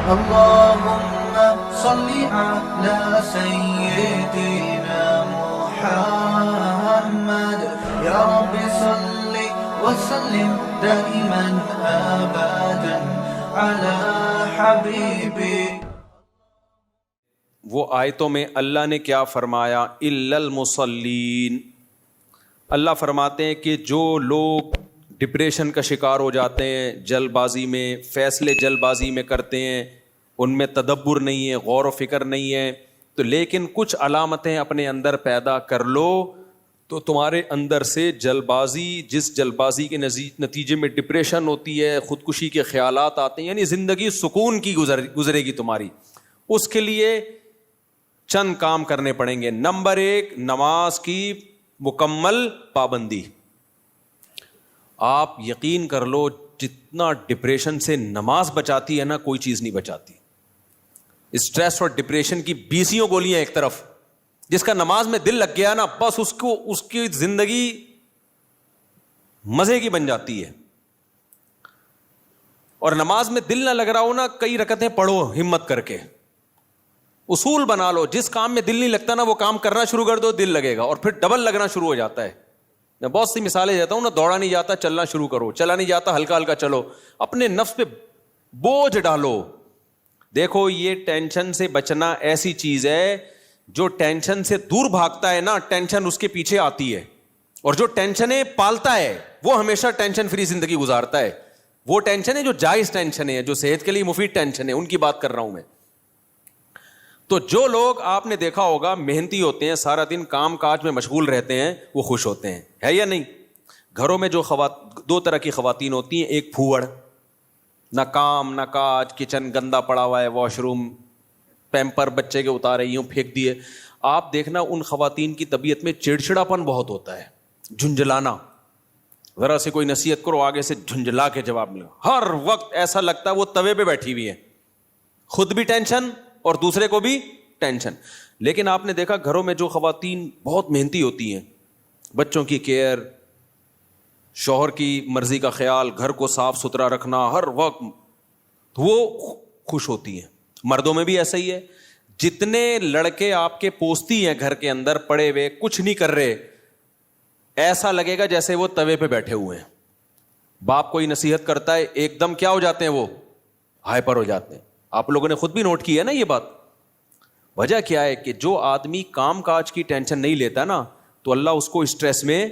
اللهم صل على سيدنا محمد يا رب صل وسلم دائما ابدا على حبيبي. وہ آیتوں میں اللہ نے کیا فرمایا؟ الا المصلین. اللہ فرماتے ہیں کہ جو لوگ ڈپریشن کا شکار ہو جاتے ہیں، جلد بازی میں فیصلے جلد بازی میں کرتے ہیں، ان میں تدبر نہیں ہے، غور و فکر نہیں ہے، تو لیکن کچھ علامتیں اپنے اندر پیدا کر لو تو تمہارے اندر سے جلد بازی، جس جلد بازی کے نتیجے میں ڈپریشن ہوتی ہے، خودکشی کے خیالات آتے ہیں، یعنی زندگی سکون کی گزرے گی تمہاری. اس کے لیے چند کام کرنے پڑیں گے. نمبر 1، نماز کی مکمل پابندی. آپ یقین کر لو جتنا ڈپریشن سے نماز بچاتی ہے نا، کوئی چیز نہیں بچاتی. اسٹریس اور ڈپریشن کی 20 گولیاں ایک طرف، جس کا نماز میں دل لگ گیا نا، بس اس کی زندگی مزے کی بن جاتی ہے. اور نماز میں دل نہ لگ رہا ہو نا، کئی رکعتیں پڑھو ہمت کر کے. اصول بنا لو، جس کام میں دل نہیں لگتا نا، وہ کام کرنا شروع کر دو، دل لگے گا، اور پھر ڈبل لگنا شروع ہو جاتا ہے. میں بہت سی مثالیں دیتا ہوں نا، دوڑا نہیں جاتا چلنا شروع کرو، چلا نہیں جاتا ہلکا ہلکا چلو، اپنے نفس پہ بوجھ ڈالو. دیکھو یہ ٹینشن سے بچنا ایسی چیز ہے، جو ٹینشن سے دور بھاگتا ہے نا، ٹینشن اس کے پیچھے آتی ہے، اور جو ٹینشنیں پالتا ہے وہ ہمیشہ ٹینشن فری زندگی گزارتا ہے. وہ ٹینشن ہے جو جائز ٹینشن ہے، جو صحت کے لیے مفید ٹینشن ہے، ان کی بات کر رہا ہوں میں. تو جو لوگ آپ نے دیکھا ہوگا محنتی ہوتے ہیں، سارا دن کام کاج میں مشغول رہتے ہیں، وہ خوش ہوتے ہیں، ہے یا نہیں؟ گھروں میں جو دو طرح کی خواتین ہوتی ہیں، ایک پھوڑ، نہ کام نہ کاج، کچن گندا پڑا ہوا ہے، واش روم پیمپر بچے کے اتارے یوں پھینک دیے. آپ دیکھنا ان خواتین کی طبیعت میں چڑچڑاپن بہت ہوتا ہے، جھنجھلانا. ذرا سے کوئی نصیحت کرو، آگے سے جھنجھلا کے جواب ملے. ہر وقت ایسا لگتا ہے وہ توے پہ بیٹھی ہوئی ہے، خود بھی ٹینشن اور دوسرے کو بھی ٹینشن. لیکن آپ نے دیکھا گھروں میں جو خواتین بہت محنتی ہوتی ہیں، بچوں کی کیئر، شوہر کی مرضی کا خیال، گھر کو صاف ستھرا رکھنا ہر وقت، وہ خوش ہوتی ہیں. مردوں میں بھی ایسا ہی ہے. جتنے لڑکے آپ کے پوستی ہیں گھر کے اندر پڑے ہوئے کچھ نہیں کر رہے، ایسا لگے گا جیسے وہ توے پہ بیٹھے ہوئے ہیں. باپ کوئی نصیحت کرتا ہے، ایک دم کیا ہو جاتے ہیں، وہ ہائپر ہو جاتے ہیں. آپ لوگوں نے خود بھی نوٹ کی ہے نا یہ بات. وجہ کیا ہے کہ جو آدمی کام کاج کی ٹینشن نہیں لیتا نا، تو اللہ اس کو اسٹریس میں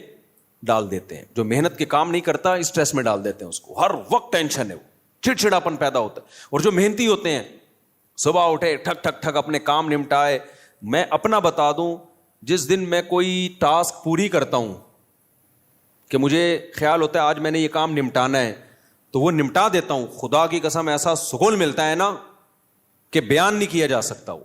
ڈال دیتے ہیں. جو محنت کے کام نہیں کرتا، اسٹریس میں ڈال دیتے ہیں اس کو، ہر وقت ٹینشن ہے، وہ چڑچڑاپن پیدا ہوتا ہے. اور جو محنتی ہوتے ہیں، صبح اٹھے ٹھک ٹھک ٹھک اپنے کام نمٹائے. میں اپنا بتا دوں، جس دن میں کوئی ٹاسک پوری کرتا ہوں کہ مجھے خیال ہوتا ہے آج میں نے یہ کام نمٹانا ہے، تو وہ نمٹا دیتا ہوں. خدا کی قسم ایسا سکون ملتا ہے نا کہ بیان نہیں کیا جا سکتا. وہ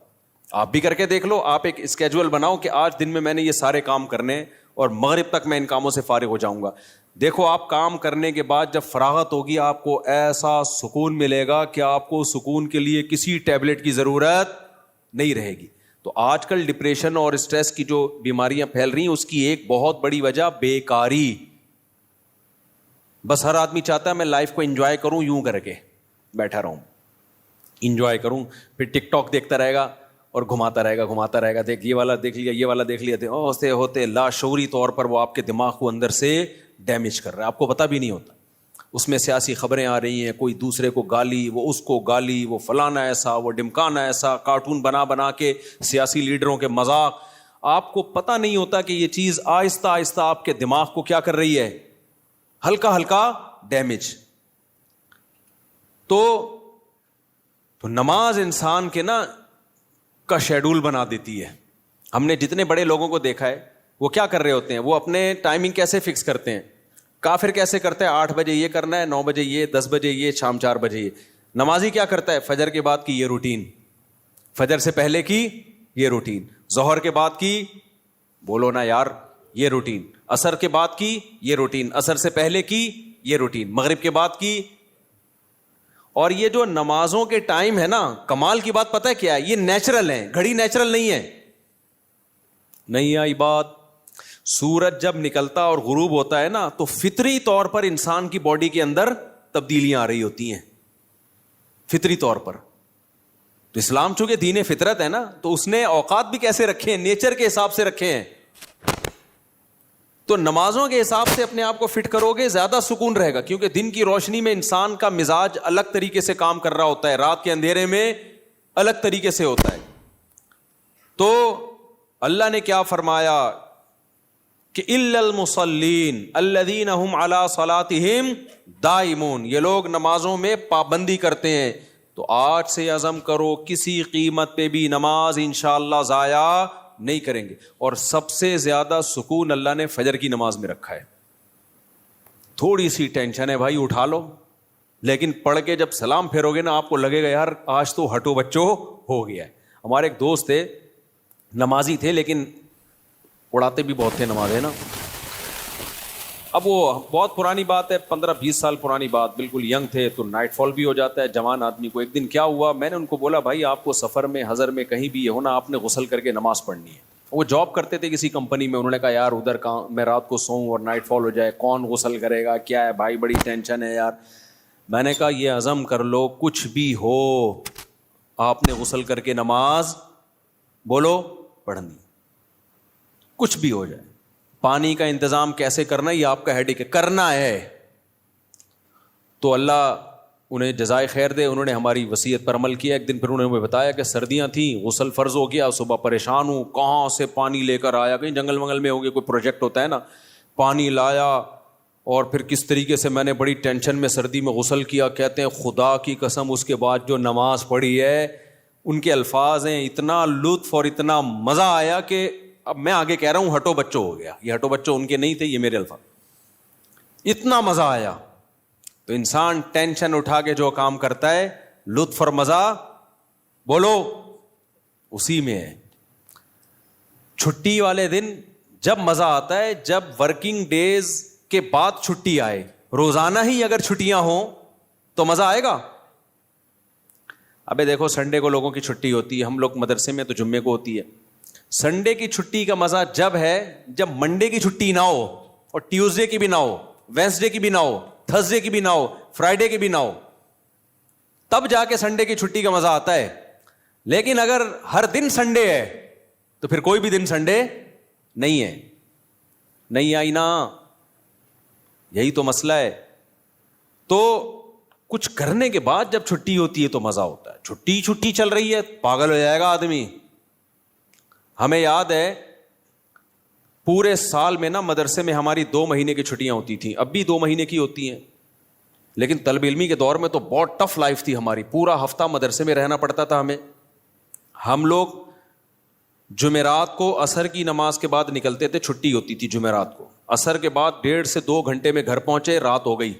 آپ بھی کر کے دیکھ لو. آپ ایک اسکیجول بناؤ کہ آج دن میں نے یہ سارے کام کرنے اور مغرب تک میں ان کاموں سے فارغ ہو جاؤں گا. دیکھو آپ کام کرنے کے بعد جب فراغت ہوگی، آپ کو ایسا سکون ملے گا کہ آپ کو سکون کے لیے کسی ٹیبلٹ کی ضرورت نہیں رہے گی. تو آج کل ڈپریشن اور اسٹریس کی جو بیماریاں پھیل رہی ہیں، اس کی ایک بہت بڑی وجہ بیکاری. بس ہر آدمی چاہتا ہے میں لائف کو انجوائے کروں، یوں کر کے بیٹھا رہوں، انجوائے کروں، پھر ٹک ٹاک دیکھتا رہے گا اور گھماتا رہے گا. دیکھ یہ والا دیکھ لیا، یہ والا دیکھ لیا. ہوتے لاشعوری طور پر وہ آپ کے دماغ کو اندر سے ڈیمیج کر رہا ہے، آپ کو پتہ بھی نہیں ہوتا. اس میں سیاسی خبریں آ رہی ہیں، کوئی دوسرے کو گالی، وہ اس کو گالی، وہ فلانا ایسا، وہ ڈمکانا ایسا، کارٹون بنا کے سیاسی لیڈروں کے مذاق. آپ کو پتہ نہیں ہوتا کہ یہ چیز آہستہ آہستہ آپ کے دماغ کو کیا کر رہی ہے، ہلکا ہلکا ڈیمیج. تو نماز انسان کے نا کا شیڈول بنا دیتی ہے. ہم نے جتنے بڑے لوگوں کو دیکھا ہے، وہ کیا کر رہے ہوتے ہیں، وہ اپنے ٹائمنگ کیسے فکس کرتے ہیں. کافر کیسے کرتا ہے، 8 بجے یہ کرنا ہے، 9 بجے یہ، 10 بجے یہ، شام 4 بجے یہ. نمازی کیا کرتا ہے، فجر کے بعد کی یہ روٹین، فجر سے پہلے کی یہ روٹین، ظہر کے بعد کی، بولو نا یار، یہ روٹین، عصر کے بعد کی یہ روٹین، عصر سے پہلے کی یہ روٹین، مغرب کے بعد کی. اور یہ جو نمازوں کے ٹائم ہے نا، کمال کی بات پتہ ہے کیا ہے، یہ نیچرل ہے، گھڑی نیچرل نہیں ہے. نہیں آئی بات. سورج جب نکلتا اور غروب ہوتا ہے نا، تو فطری طور پر انسان کی باڈی کے اندر تبدیلیاں آ رہی ہوتی ہیں، فطری طور پر. تو اسلام چونکہ دین فطرت ہے نا, تو اس نے اوقات بھی کیسے رکھے ہیں, نیچر کے حساب سے رکھے ہیں. تو نمازوں کے حساب سے اپنے آپ کو فٹ کرو گے زیادہ سکون رہے گا, کیونکہ دن کی روشنی میں انسان کا مزاج الگ طریقے سے کام کر رہا ہوتا ہے, رات کے اندھیرے میں الگ طریقے سے ہوتا ہے. تو اللہ نے کیا فرمایا کہ الا المصلین الذین هم علی صلاتهم دائمون, یہ لوگ نمازوں میں پابندی کرتے ہیں. تو آج سے عزم کرو کسی قیمت پہ بھی نماز انشاءاللہ ضائع نہیں کریں گے. اور سب سے زیادہ سکون اللہ نے فجر کی نماز میں رکھا ہے. تھوڑی سی ٹینشن ہے بھائی, اٹھا لو, لیکن پڑھ کے جب سلام پھیرو گے نا آپ کو لگے گا یار آج تو ہٹو بچو ہو گیا ہے. ہمارے ایک دوست تھے, نمازی تھے لیکن اڑاتے بھی بہت تھے نماز, ہے نا. اب وہ بہت پرانی بات ہے, 15-20 سال پرانی بات, بالکل ینگ تھے, تو نائٹ فال بھی ہو جاتا ہے جوان آدمی کو. ایک دن کیا ہوا, میں نے ان کو بولا بھائی آپ کو سفر میں حضر میں کہیں بھی یہ ہونا, آپ نے غسل کر کے نماز پڑھنی ہے. وہ جاب کرتے تھے کسی کمپنی میں, انہوں نے کہا یار ادھر کہاں میں رات کو سوؤں اور نائٹ فال ہو جائے, کون غسل کرے گا, کیا ہے بھائی بڑی ٹینشن ہے یار. میں نے کہا یہ عزم کر لو کچھ بھی ہو آپ نے غسل کر کے نماز بولو پڑھنی, کچھ بھی ہو جائے. پانی کا انتظام کیسے کرنا ہے یہ آپ کا ہیڈک ہے, کرنا ہے. تو اللہ انہیں جزائے خیر دے, انہوں نے ہماری وصیت پر عمل کیا. ایک دن پھر انہوں نے ہمیں بتایا کہ سردیاں تھیں, غسل فرض ہو گیا, صبح پریشان ہوں کہاں سے پانی لے کر آیا, کہیں جنگل منگل میں ہو گیا, کوئی پروجیکٹ ہوتا ہے نا, پانی لایا اور پھر کس طریقے سے میں نے بڑی ٹینشن میں سردی میں غسل کیا. کہتے ہیں خدا کی قسم اس کے بعد جو نماز پڑھی ہے, ان کے الفاظ ہیں, اتنا لطف اور اتنا مزہ آیا کہ اب میں آگے کہہ رہا ہوں ہٹو بچو ہو گیا. یہ ہٹو بچو ان کے نہیں تھے, یہ میرے الفاظ. اتنا مزہ آیا. تو انسان ٹینشن اٹھا کے جو کام کرتا ہے لطف اور مزہ بولو اسی میں ہے. چھٹی والے دن جب مزہ آتا ہے جب ورکنگ ڈیز کے بعد چھٹی آئے. روزانہ ہی اگر چھٹیاں ہوں تو مزہ آئے گا. ابے دیکھو سنڈے کو لوگوں کی چھٹی ہوتی ہے, ہم لوگ مدرسے میں تو جمعے کو ہوتی ہے. سنڈے کی چھٹی کا مزہ جب ہے جب منڈے کی چھٹی نہ ہو, اور ٹیوزڈے کی بھی نہ ہو, وینسڈے کی بھی نہ ہو, تھرسڈے کی بھی نہ ہو, فرائیڈے کی بھی نہ ہو, تب جا کے سنڈے کی چھٹی کا مزہ آتا ہے. لیکن اگر ہر دن سنڈے ہے تو پھر کوئی بھی دن سنڈے نہیں ہے. نہیں آئی نا, یہی تو مسئلہ ہے. تو کچھ کرنے کے بعد جب چھٹی ہوتی ہے تو مزہ ہوتا ہے. چھٹی چل رہی ہے پاگل ہو جائے گا آدمی. ہمیں یاد ہے پورے سال میں نا مدرسے میں ہماری 2 مہینے کی چھٹیاں ہوتی تھیں, اب بھی 2 مہینے کی ہوتی ہیں, لیکن طالب علمی کے دور میں تو بہت ٹف لائف تھی ہماری. پورا ہفتہ مدرسے میں رہنا پڑتا تھا ہمیں. ہم لوگ جمعرات کو عصر کی نماز کے بعد نکلتے تھے, چھٹی ہوتی تھی جمعرات کو, عصر کے بعد 1.5 سے 2 گھنٹے میں گھر پہنچے, رات ہو گئی,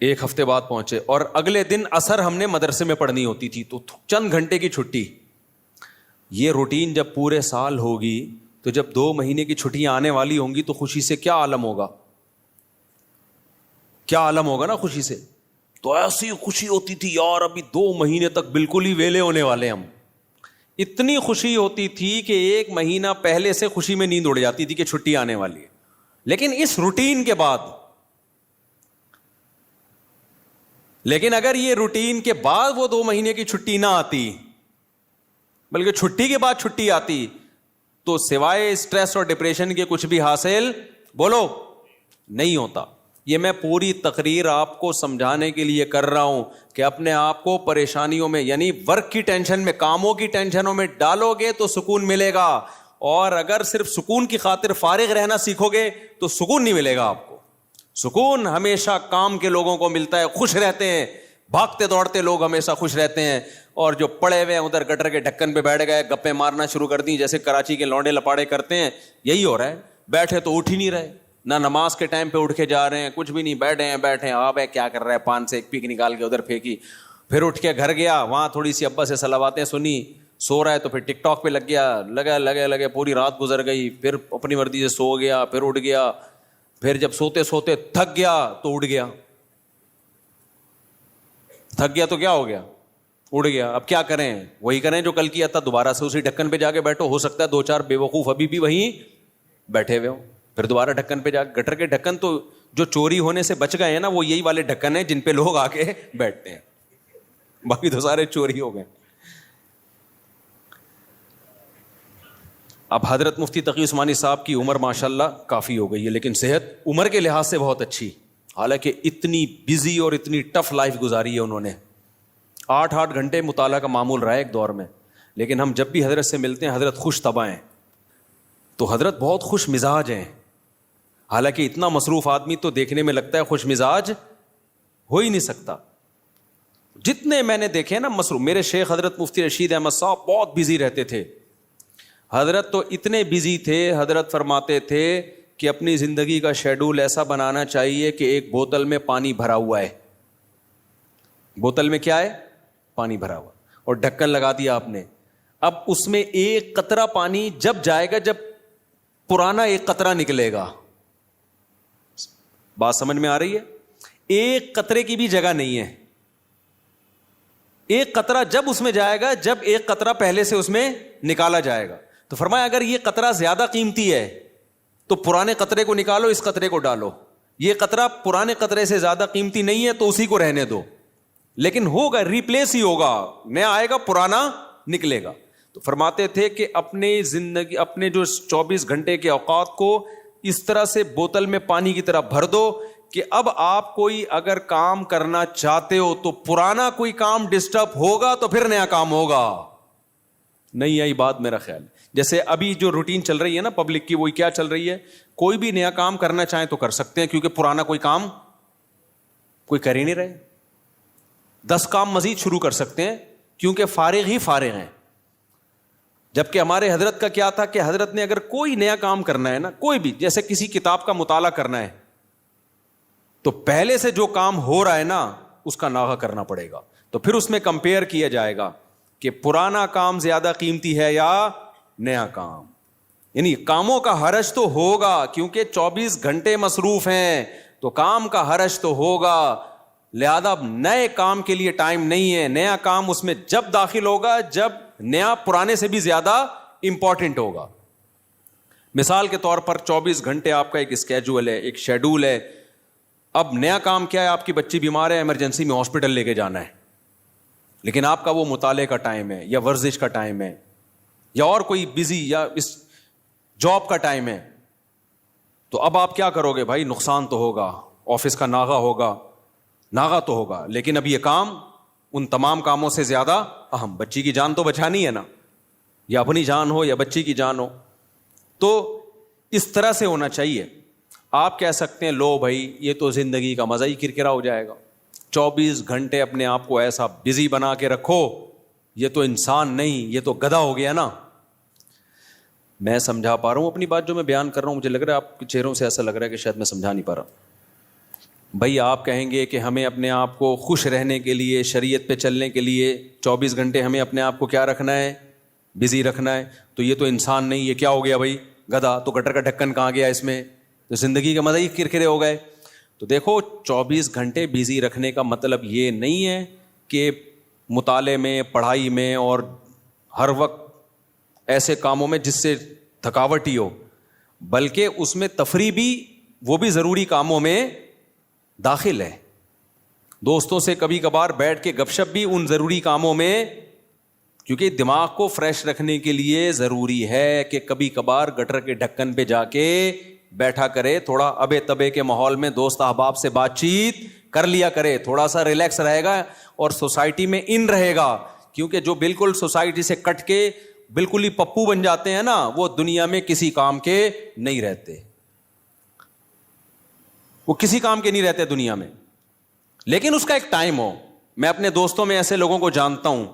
1 ہفتے بعد پہنچے, اور اگلے دن عصر ہم نے مدرسے میں پڑھنی ہوتی تھی, تو چند گھنٹے کی چھٹی. یہ روٹین جب پورے سال ہوگی تو جب 2 مہینے کی چھٹیاں آنے والی ہوں گی تو خوشی سے کیا عالم ہوگا, کیا عالم ہوگا نا خوشی سے. تو ایسی خوشی ہوتی تھی یار ابھی 2 مہینے تک بالکل ہی ویلے ہونے والے ہم. اتنی خوشی ہوتی تھی کہ 1 مہینہ پہلے سے خوشی میں نیند اڑ جاتی تھی کہ چھٹی آنے والی ہے. لیکن اس روٹین کے بعد, لیکن اگر یہ روٹین کے بعد وہ 2 مہینے کی چھٹی نہ آتی بلکہ چھٹی کے بعد چھٹی آتی تو سوائے اسٹریس اور ڈپریشن کے کچھ بھی حاصل بولو نہیں ہوتا. یہ میں پوری تقریر آپ کو سمجھانے کے لیے کر رہا ہوں کہ اپنے آپ کو پریشانیوں میں یعنی ورک کی ٹینشن میں, کاموں کی ٹینشنوں میں ڈالو گے تو سکون ملے گا, اور اگر صرف سکون کی خاطر فارغ رہنا سیکھو گے تو سکون نہیں ملے گا آپ کو. سکون ہمیشہ کام کے لوگوں کو ملتا ہے, خوش رہتے ہیں, بھاگتے دوڑتے لوگ ہمیشہ خوش رہتے ہیں. اور جو پڑے ہوئے ہیں ادھر گٹر کے ڈھکن پہ بیٹھ گئے, گپیں مارنا شروع کر دی جیسے کراچی کے لونڈے لپاڑے کرتے ہیں, یہی ہو رہا ہے. بیٹھے تو اٹھ ہی نہیں رہے, نہ نماز کے ٹائم پہ اٹھ کے جا رہے ہیں, کچھ بھی نہیں, بیٹھے ہیں. آپ کیا کر رہا ہے, پان سے ایک پیک نکال کے ادھر پھینکی, پھر اٹھ کے گھر گیا, وہاں تھوڑی سی ابا سے صلواتیں سنی, سو رہا ہے تو پھر ٹک ٹاک پہ لگ گیا, لگے پوری رات گزر گئی, پھر اپنی مرضی سے سو گیا, پھر اٹھ گیا, پھر جب سوتے سوتے تھک گیا تو اڑ گیا, تھک گیا تو کیا ہو گیا, اڑ گیا. اب کیا کریں, وہی کریں جو کل کیا تھا, دوبارہ سے اسی ڈھکن پہ جا کے بیٹھو. ہو سکتا ہے 2-4 بے وقوف ابھی بھی وہیں بیٹھے ہوئے ہو, پھر دوبارہ ڈھکن پہ جا. گٹر کے ڈھکن تو جو چوری ہونے سے بچ گئے ہیں نا, وہ یہی والے ڈھکن ہیں جن پہ لوگ آ کے بیٹھتے ہیں. باقی تو سارے چوری ہو گئے. اب حضرت مفتی تقی عثمانی صاحب کی عمر ماشاءاللہ کافی ہو گئی ہے, لیکن صحت عمر کے لحاظ سے بہت اچھی, حالانکہ اتنی بزی اور اتنی ٹف لائف گزاری ہے انہوں نے. 8 گھنٹے مطالعہ کا معمول رہا ہے ایک دور میں, لیکن ہم جب بھی حضرت سے ملتے ہیں حضرت خوش طبع ہیں, تو حضرت بہت خوش مزاج ہیں. حالانکہ اتنا مصروف آدمی تو دیکھنے میں لگتا ہے خوش مزاج ہو ہی نہیں سکتا. جتنے میں نے دیکھے نا مصروف, میرے شیخ حضرت مفتی رشید احمد صاحب بہت بزی رہتے تھے. حضرت تو اتنے بزی تھے, حضرت فرماتے تھے کہ اپنی زندگی کا شیڈول ایسا بنانا چاہیے کہ ایک بوتل میں پانی بھرا ہوا ہے, بوتل میں کیا ہے, پانی بھرا ہوا, اور ڈھکن لگا دیا آپ نے. اب اس میں ایک قطرہ پانی جب جائے گا جب پرانا ایک قطرہ نکلے گا. بات سمجھ میں آ رہی ہے؟ ایک قطرے کی بھی جگہ نہیں ہے. ایک قطرہ جب اس میں جائے گا جب ایک قطرہ پہلے سے اس میں نکالا جائے گا. تو فرمایا اگر یہ قطرہ زیادہ قیمتی ہے تو پرانے قطرے کو نکالو, اس قطرے کو ڈالو. یہ قطرہ پرانے قطرے سے زیادہ قیمتی نہیں ہے تو اسی کو رہنے دو, لیکن ہوگا, ریپلیس ہی ہوگا, نیا آئے گا, پرانا نکلے گا. تو فرماتے تھے کہ اپنے زندگی, اپنے جو 24 گھنٹے کے اوقات کو اس طرح سے بوتل میں پانی کی طرح بھر دو کہ اب آپ کوئی اگر کام کرنا چاہتے ہو تو پرانا کوئی کام ڈسٹرب ہوگا تو پھر نیا کام ہوگا. نہیں آئی بات میرا خیال. جیسے ابھی جو روٹین چل رہی ہے نا پبلک کی, وہی کیا چل رہی ہے, کوئی بھی نیا کام کرنا چاہیں تو کر سکتے ہیں, کیونکہ پرانا کوئی کام کوئی کر ہی نہیں رہے. 10 کام مزید شروع کر سکتے ہیں کیونکہ فارغ ہی فارغ ہیں. جبکہ ہمارے حضرت کا کیا تھا کہ حضرت نے اگر کوئی نیا کام کرنا ہے نا, کوئی بھی, جیسے کسی کتاب کا مطالعہ کرنا ہے تو پہلے سے جو کام ہو رہا ہے نا اس کا ناغہ کرنا پڑے گا. تو پھر اس میں کمپیئر کیا جائے گا کہ پرانا کام زیادہ قیمتی ہے یا نیا کام. یعنی کاموں کا حرج تو ہوگا کیونکہ 24 گھنٹے مصروف ہیں تو کام کا حرج تو ہوگا, لہذا نئے کام کے لیے ٹائم نہیں ہے. نیا کام اس میں جب داخل ہوگا جب نیا پرانے سے بھی زیادہ امپورٹنٹ ہوگا. مثال کے طور پر 24 گھنٹے آپ کا ایک اسکیجول ہے, ایک شیڈول ہے. اب نیا کام کیا ہے, آپ کی بچی بیمار ہے, ایمرجنسی میں ہاسپٹل لے کے جانا ہے, لیکن آپ کا وہ مطالعے کا ٹائم ہے یا ورزش کا ٹائم ہے یا اور کوئی بزی یا اس جاب کا ٹائم ہے. تو اب آپ کیا کرو گے بھائی, نقصان تو ہوگا, آفس کا ناغہ ہوگا, ناغہ تو ہوگا, لیکن اب یہ کام ان تمام کاموں سے زیادہ اہم. بچی کی جان تو بچانی ہے نا, یا اپنی جان ہو یا بچی کی جان ہو. تو اس طرح سے ہونا چاہیے. آپ کہہ سکتے ہیں لو بھائی یہ تو زندگی کا مزہ ہی کرکرا ہو جائے گا, 24 گھنٹے اپنے آپ کو ایسا بزی بنا کے رکھو, یہ تو انسان نہیں, یہ تو گدھا ہو گیا نا. میں سمجھا پا رہا ہوں اپنی بات جو میں بیان کر رہا ہوں؟ مجھے لگ رہا ہے آپ کے چہروں سے ایسا لگ رہا ہے کہ شاید میں سمجھا نہیں پا رہا. بھائی آپ کہیں گے کہ ہمیں اپنے آپ کو خوش رہنے کے لیے, شریعت پہ چلنے کے لیے 24 گھنٹے ہمیں اپنے آپ کو کیا رکھنا ہے, بزی رکھنا ہے. تو یہ تو انسان نہیں, یہ کیا ہو گیا بھائی, گدھا. تو گٹر کا ڈھکن کہاں گیا اس میں, تو زندگی کا مزہ ہی کرکرے ہو گئے. تو دیکھو 24 گھنٹے بزی رکھنے کا مطلب یہ نہیں ہے کہ مطالعے میں, پڑھائی میں اور ہر وقت ایسے کاموں میں جس سے تھکاوٹ ہی ہو, بلکہ اس میں تفریح بھی, وہ بھی ضروری کاموں میں داخل ہے. دوستوں سے کبھی کبھار بیٹھ کے گپ شپ بھی ان ضروری کاموں میں, کیونکہ دماغ کو فریش رکھنے کے لیے ضروری ہے کہ کبھی کبھار گٹر کے ڈھکن پہ جا کے بیٹھا کرے, تھوڑا ابے تبے کے ماحول میں دوست احباب سے بات چیت کر لیا کرے, تھوڑا سا ریلیکس رہے گا اور سوسائٹی میں ان رہے گا. کیونکہ جو بالکل سوسائٹی سے کٹ کے بالکل ہی پپو بن جاتے ہیں نا, وہ دنیا میں کسی کام کے نہیں رہتے, وہ کسی کام کے نہیں رہتے دنیا میں. لیکن اس کا ایک ٹائم ہو. میں اپنے دوستوں میں ایسے لوگوں کو جانتا ہوں,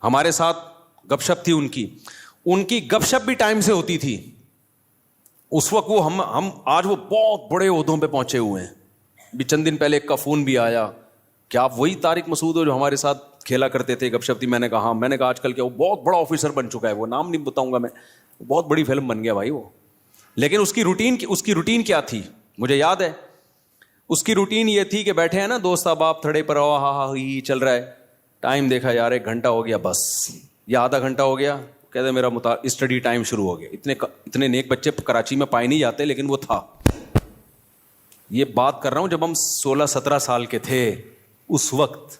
ہمارے ساتھ گپ شپ تھی ان کی گپ شپ بھی ٹائم سے ہوتی تھی. اس وقت وہ ہم آج وہ بہت بڑے عہدوں پہ پہنچے ہوئے ہیں. بھی چند دن پہلے ایک کا فون بھی آیا کہ آپ وہی طارق مسعود ہو جو ہمارے ساتھ کھیلا کرتے تھے, گپ شپ تھی. میں نے کہا ہاں. میں نے کہا آج کل کیا وہ بہت بڑا آفیسر بن چکا ہے, وہ نام نہیں بتاؤں گا میں, بہت بڑی فلم بن گیا بھائی وہ. لیکن اس کی روٹین کیا تھی مجھے یاد ہے. اس کی روٹین یہ تھی کہ بیٹھے ہیں نا دوست احباب تھڑے پر, ہاں ہاں ہی چل رہا ہے. ٹائم دیکھا یار 1 گھنٹہ ہو گیا بس, یا آدھا گھنٹہ ہو گیا, کہتے میرا اسٹڈی ٹائم شروع ہو گیا. اتنے نیک بچے کراچی میں پائے نہیں جاتے, لیکن وہ تھا. یہ بات کر رہا ہوں جب ہم 16-17 سال کے تھے. اس وقت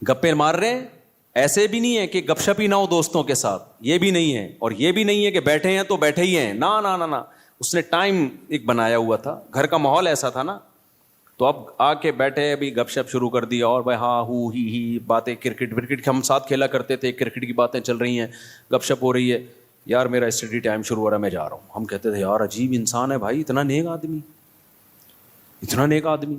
گپے مار رہے ہیں. ایسے بھی نہیں ہے کہ گپ شپ ہی نہ ہو دوستوں کے ساتھ, یہ بھی نہیں ہے. اور یہ بھی نہیں ہے کہ بیٹھے ہیں تو بیٹھے ہی ہیں, نا نا نا نا. اس نے ٹائم ایک بنایا ہوا تھا, گھر کا ماحول ایسا تھا نا, تو اب آ کے بیٹھے ابھی گپ شپ شروع کر دیا, اور بھائی ہاں ہو ہی باتیں, کرکٹ ورکٹ ہم ساتھ کھیلا کرتے تھے, کرکٹ کی باتیں چل رہی ہیں, گپ شپ ہو رہی ہے. یار میرا اسٹڈی ٹائم شروع ہو رہا ہے, میں جا رہا ہوں. ہم کہتے تھے یار عجیب انسان ہے بھائی, اتنا نیک آدمی, اتنا نیک آدمی.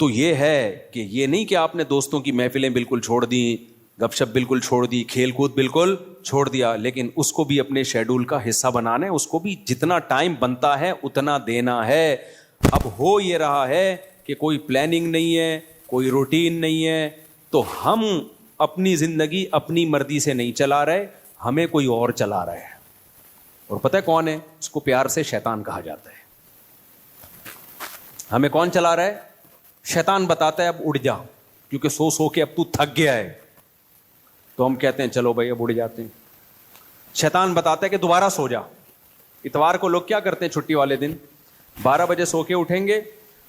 تو یہ ہے کہ یہ نہیں کہ آپ نے دوستوں کی محفلیں بالکل چھوڑ دیں, گپ شپ بالکل چھوڑ دی, کھیل کود بالکل چھوڑ دیا, لیکن اس کو بھی اپنے شیڈول کا حصہ بنانا ہے, اس کو بھی جتنا ٹائم بنتا ہے اتنا دینا ہے. اب ہو یہ رہا ہے کہ کوئی پلاننگ نہیں ہے, کوئی روٹین نہیں ہے, تو ہم اپنی زندگی اپنی مرضی سے نہیں چلا رہے, ہمیں کوئی اور چلا رہا ہے. اور پتہ ہے کون ہے؟ اس کو پیار سے شیطان کہا جاتا ہے. ہمیں کون چلا رہا ہے؟ شیطان بتاتا ہے اب اڑ جا, کیونکہ سو سو کے اب تو تھک گیا ہے. تو ہم کہتے ہیں چلو بھائی اب اڑ جاتے ہیں. شیطان بتاتا ہے کہ دوبارہ سو جا. اتوار کو لوگ کیا کرتے ہیں چھٹی والے دن؟ 12 بجے سو کے اٹھیں گے,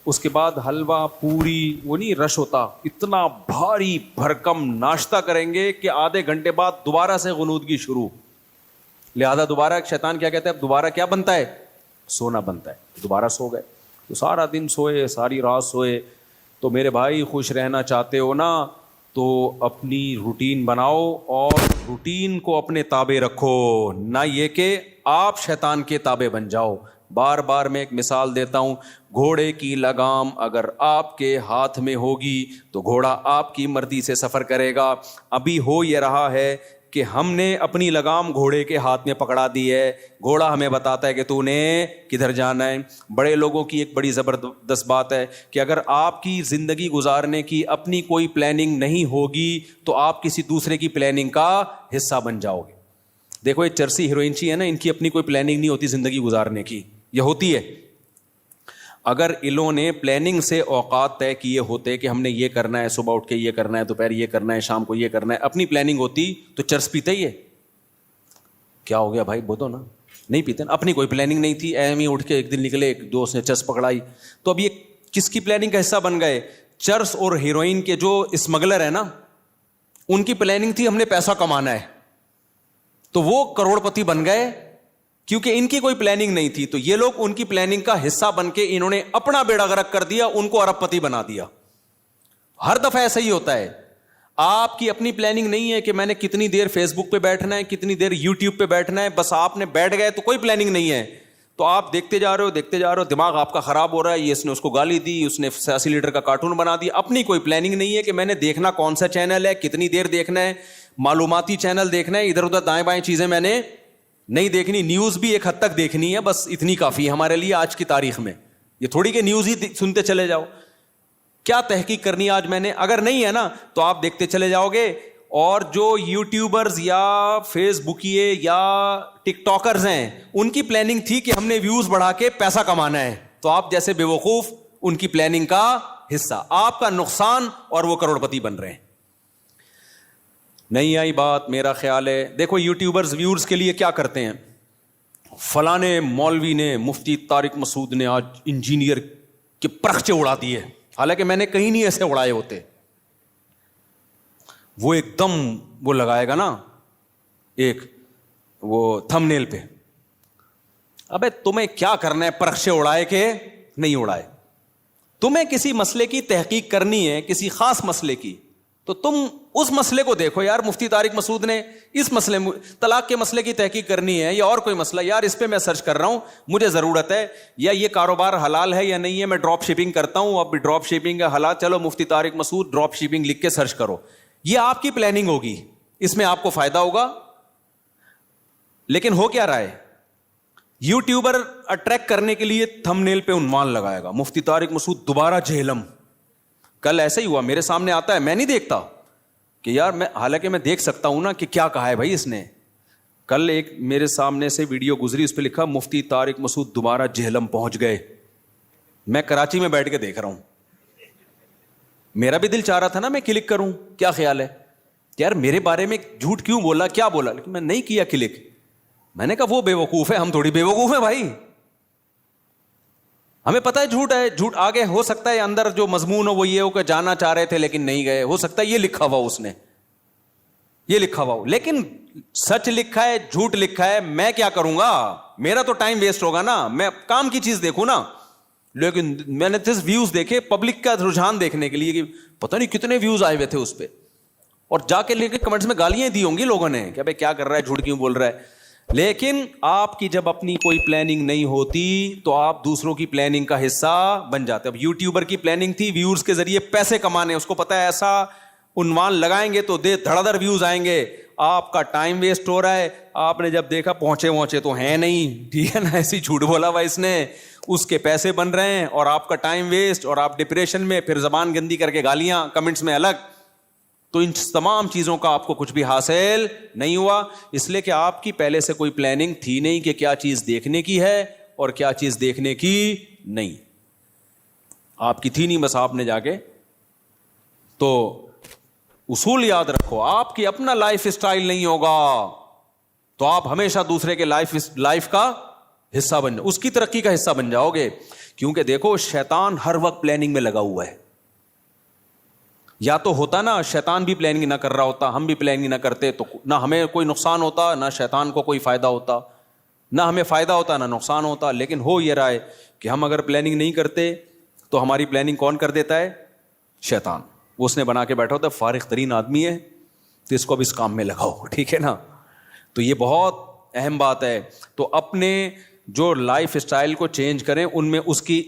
اس کے بعد حلوہ پوری, وہ نہیں رش ہوتا, اتنا بھاری بھرکم ناشتہ کریں گے کہ آدھے گھنٹے بعد دوبارہ سے غنودگی شروع. لہذا دوبارہ شیطان کیا کہتا ہے؟ اب دوبارہ کیا بنتا ہے؟ سونا بنتا ہے. دوبارہ سو گئے, تو سارا دن سوئے, ساری رات سوئے. تو میرے بھائی خوش رہنا چاہتے ہو نا, تو اپنی روٹین بناؤ اور روٹین کو اپنے تابع رکھو, نہ یہ کہ آپ شیطان کے تابع بن جاؤ. بار بار میں ایک مثال دیتا ہوں, گھوڑے کی لگام اگر آپ کے ہاتھ میں ہوگی تو گھوڑا آپ کی مرضی سے سفر کرے گا. ابھی ہو یہ رہا ہے کہ ہم نے اپنی لگام گھوڑے کے ہاتھ میں پکڑا دی ہے, گھوڑا ہمیں بتاتا ہے کہ تو نے کدھر جانا ہے. بڑے لوگوں کی ایک بڑی زبردست بات ہے کہ اگر آپ کی زندگی گزارنے کی اپنی کوئی پلاننگ نہیں ہوگی تو آپ کسی دوسرے کی پلاننگ کا حصہ بن جاؤ گے. دیکھو یہ چرسی ہیروئنچی ہے نا, ان کی اپنی کوئی پلاننگ نہیں ہوتی زندگی گزارنے کی, یہ ہوتی ہے. اگر انہوں نے پلاننگ سے اوقات طے کیے ہوتے کہ ہم نے یہ کرنا ہے, صبح اٹھ کے یہ کرنا ہے, دوپہر یہ کرنا ہے, شام کو یہ کرنا ہے, اپنی پلاننگ ہوتی تو چرس پیتے ہی ہے. کیا ہو گیا بھائی, بولو نا, نہیں پیتے نا. اپنی کوئی پلاننگ نہیں تھی, ایم ہی اٹھ کے ایک دن نکلے, ایک دوست نے چرس پکڑائی. تو اب یہ کس کی پلاننگ کا حصہ بن گئے؟ چرس اور ہیروئن کے جو اسمگلر ہیں نا, ان کی پلاننگ تھی ہم نے پیسہ کمانا ہے, تو وہ کروڑ پتی بن گئے کیونکہ ان کی کوئی پلاننگ نہیں تھی. تو یہ لوگ ان کی پلاننگ کا حصہ بن کے انہوں نے اپنا بیڑا غرق کر دیا, ان کو ارب پتی بنا دیا. ہر دفعہ ایسا ہی ہوتا ہے. آپ کی اپنی پلاننگ نہیں ہے کہ میں نے کتنی دیر فیس بک پہ بیٹھنا ہے, کتنی دیر یوٹیوب پہ بیٹھنا ہے, بس آپ نے بیٹھ گئے تو کوئی پلاننگ نہیں ہے. تو آپ دیکھتے جا رہے ہو, دماغ آپ کا خراب ہو رہا ہے. یہ اس نے اس کو گالی دی, اس نے 80 لیٹر کا کارٹون بنا دیا. اپنی کوئی پلاننگ نہیں ہے کہ میں نے دیکھنا کون سا چینل ہے, کتنی دیر دیکھنا ہے, معلوماتی چینل دیکھنا ہے, ادھر ادھر دائیں بائیں چیزیں میں نے نہیں دیکھنی. نیوز بھی ایک حد تک دیکھنی ہے, بس اتنی کافی ہے ہمارے لیے آج کی تاریخ میں. یہ تھوڑی کہ نیوز ہی سنتے چلے جاؤ. کیا تحقیق کرنی آج میں نے؟ اگر نہیں ہے نا تو آپ دیکھتے چلے جاؤ گے. اور جو یوٹیوبرز یا فیس بکیے یا ٹک ٹاکرز ہیں, ان کی پلاننگ تھی کہ ہم نے ویوز بڑھا کے پیسہ کمانا ہے, تو آپ جیسے بے وقوف ان کی پلاننگ کا حصہ, آپ کا نقصان, اور وہ کروڑ پتی بن رہے ہیں. نہیں آئی بات؟ میرا خیال ہے دیکھو یوٹیوبرز ویورز کے لیے کیا کرتے ہیں. فلانے مولوی نے, مفتی طارق مسعود نے آج انجینئر کے پرخچے اڑا دیے, حالانکہ میں نے کہیں نہیں ایسے اڑائے ہوتے. وہ ایک دم وہ لگائے گا نا ایک وہ تھم نیل پہ, ابے تمہیں کیا کرنا ہے پرخچے اڑائے کہ نہیں اڑائے؟ تمہیں کسی مسئلے کی تحقیق کرنی ہے, کسی خاص مسئلے کی, تو تم اس مسئلے کو دیکھو. یار مفتی طارق مسعود نے اس مسئلے, طلاق کے مسئلے کی تحقیق کرنی ہے یا اور کوئی مسئلہ, یار اس پہ میں سرچ کر رہا ہوں, مجھے ضرورت ہے, یا یہ کاروبار حلال ہے یا نہیں ہے, میں ڈراپ شپنگ کرتا ہوں, اب ڈراپ شپنگ ہے حلال, چلو مفتی طارق مسعود ڈراپ شپنگ لکھ کے سرچ کرو. یہ آپ کی پلاننگ ہوگی, اس میں آپ کو فائدہ ہوگا. لیکن ہو کیا رہا ہے, یوٹیوبر اٹریکٹ کرنے کے لیے تھم نیل پہ عنوان لگائے گا, مفتی طارق مسعود دوبارہ جہلم. کل ایسا ہی ہوا, میرے سامنے آتا ہے, میں نہیں دیکھتا کہ یار میں, حالانکہ میں دیکھ سکتا ہوں نا کہ کیا کہا ہے بھائی اس نے. کل ایک میرے سامنے سے ویڈیو گزری, اس پہ لکھا مفتی طارق مسعود دوبارہ جہلم پہنچ گئے. میں کراچی میں بیٹھ کے دیکھ رہا ہوں, میرا بھی دل چاہ رہا تھا نا میں کلک کروں. کیا خیال ہے یار میرے بارے میں جھوٹ کیوں بولا, کیا بولا, لیکن میں نہیں کیا کلک. میں نے کہا وہ بے وقوف ہے, ہم تھوڑی بے وقوف ہیں بھائی, ہمیں پتہ ہے جھوٹ ہے, جھوٹ آگے ہو سکتا ہے اندر جو مضمون ہو وہ یہ ہو کہ جانا چاہ رہے تھے لیکن نہیں گئے, ہو سکتا ہے یہ لکھا ہوا اس نے, یہ لکھا ہوا ہو, لیکن سچ لکھا ہے جھوٹ لکھا ہے, میں کیا کروں گا, میرا تو ٹائم ویسٹ ہوگا نا, میں کام کی چیز دیکھوں نا. لیکن میں نے جس ویوز دیکھے پبلک کا رجحان دیکھنے کے لیے کہ پتہ نہیں کتنے ویوز آئے ہوئے تھے اس پہ, اور جا کے لے کے کمنٹس میں گالیاں دی ہوں گی لوگوں نے کہ بھائی کیا کر رہا ہے, جھوٹ کیوں بول رہا ہے. لیکن آپ کی جب اپنی کوئی پلاننگ نہیں ہوتی تو آپ دوسروں کی پلاننگ کا حصہ بن جاتے. اب یوٹیوبر کی پلاننگ تھی ویورز کے ذریعے پیسے کمانے, اس کو پتا ہے ایسا عنوان لگائیں گے تو دھڑ دھڑ ویوز آئیں گے, آپ کا ٹائم ویسٹ ہو رہا ہے. آپ نے جب دیکھا پہنچے تو ہیں نہیں, ٹھیک ہے نا, ایسی جھوٹ بولا ہوا اس نے, اس کے پیسے بن رہے ہیں اور آپ کا ٹائم ویسٹ, اور آپ ڈپریشن میں, پھر زبان گندی کر کے گالیاں کمنٹس میں الگ. تو ان تمام چیزوں کا آپ کو کچھ بھی حاصل نہیں ہوا, اس لیے کہ آپ کی پہلے سے کوئی پلاننگ تھی نہیں کہ کیا چیز دیکھنے کی ہے اور کیا چیز دیکھنے کی نہیں. آپ کی تھی نہیں, بس آپ نے جا کے. تو اصول یاد رکھو, آپ کی اپنا لائف اسٹائل نہیں ہوگا تو آپ ہمیشہ دوسرے کے لائف کا حصہ بن جاؤ, اس کی ترقی کا حصہ بن جاؤ گے. کیونکہ دیکھو شیطان ہر وقت پلاننگ میں لگا ہوا ہے. یا تو ہوتا نا شیطان بھی پلاننگ نہ کر رہا ہوتا, ہم بھی پلاننگ نہ کرتے, تو نہ ہمیں کوئی نقصان ہوتا نہ شیطان کو کوئی فائدہ ہوتا, نہ ہمیں فائدہ ہوتا نہ نقصان ہوتا. لیکن ہو یہ رہا ہے کہ ہم اگر پلاننگ نہیں کرتے تو ہماری پلاننگ کون کر دیتا ہے, شیطان. وہ اس نے بنا کے بیٹھا ہوتا ہے, فارغ ترین آدمی ہے تو اس کو اب اس کام میں لگاؤ, ٹھیک ہے نا. تو یہ بہت اہم بات ہے. تو اپنے جو لائف اسٹائل کو چینج کریں, ان میں اس کی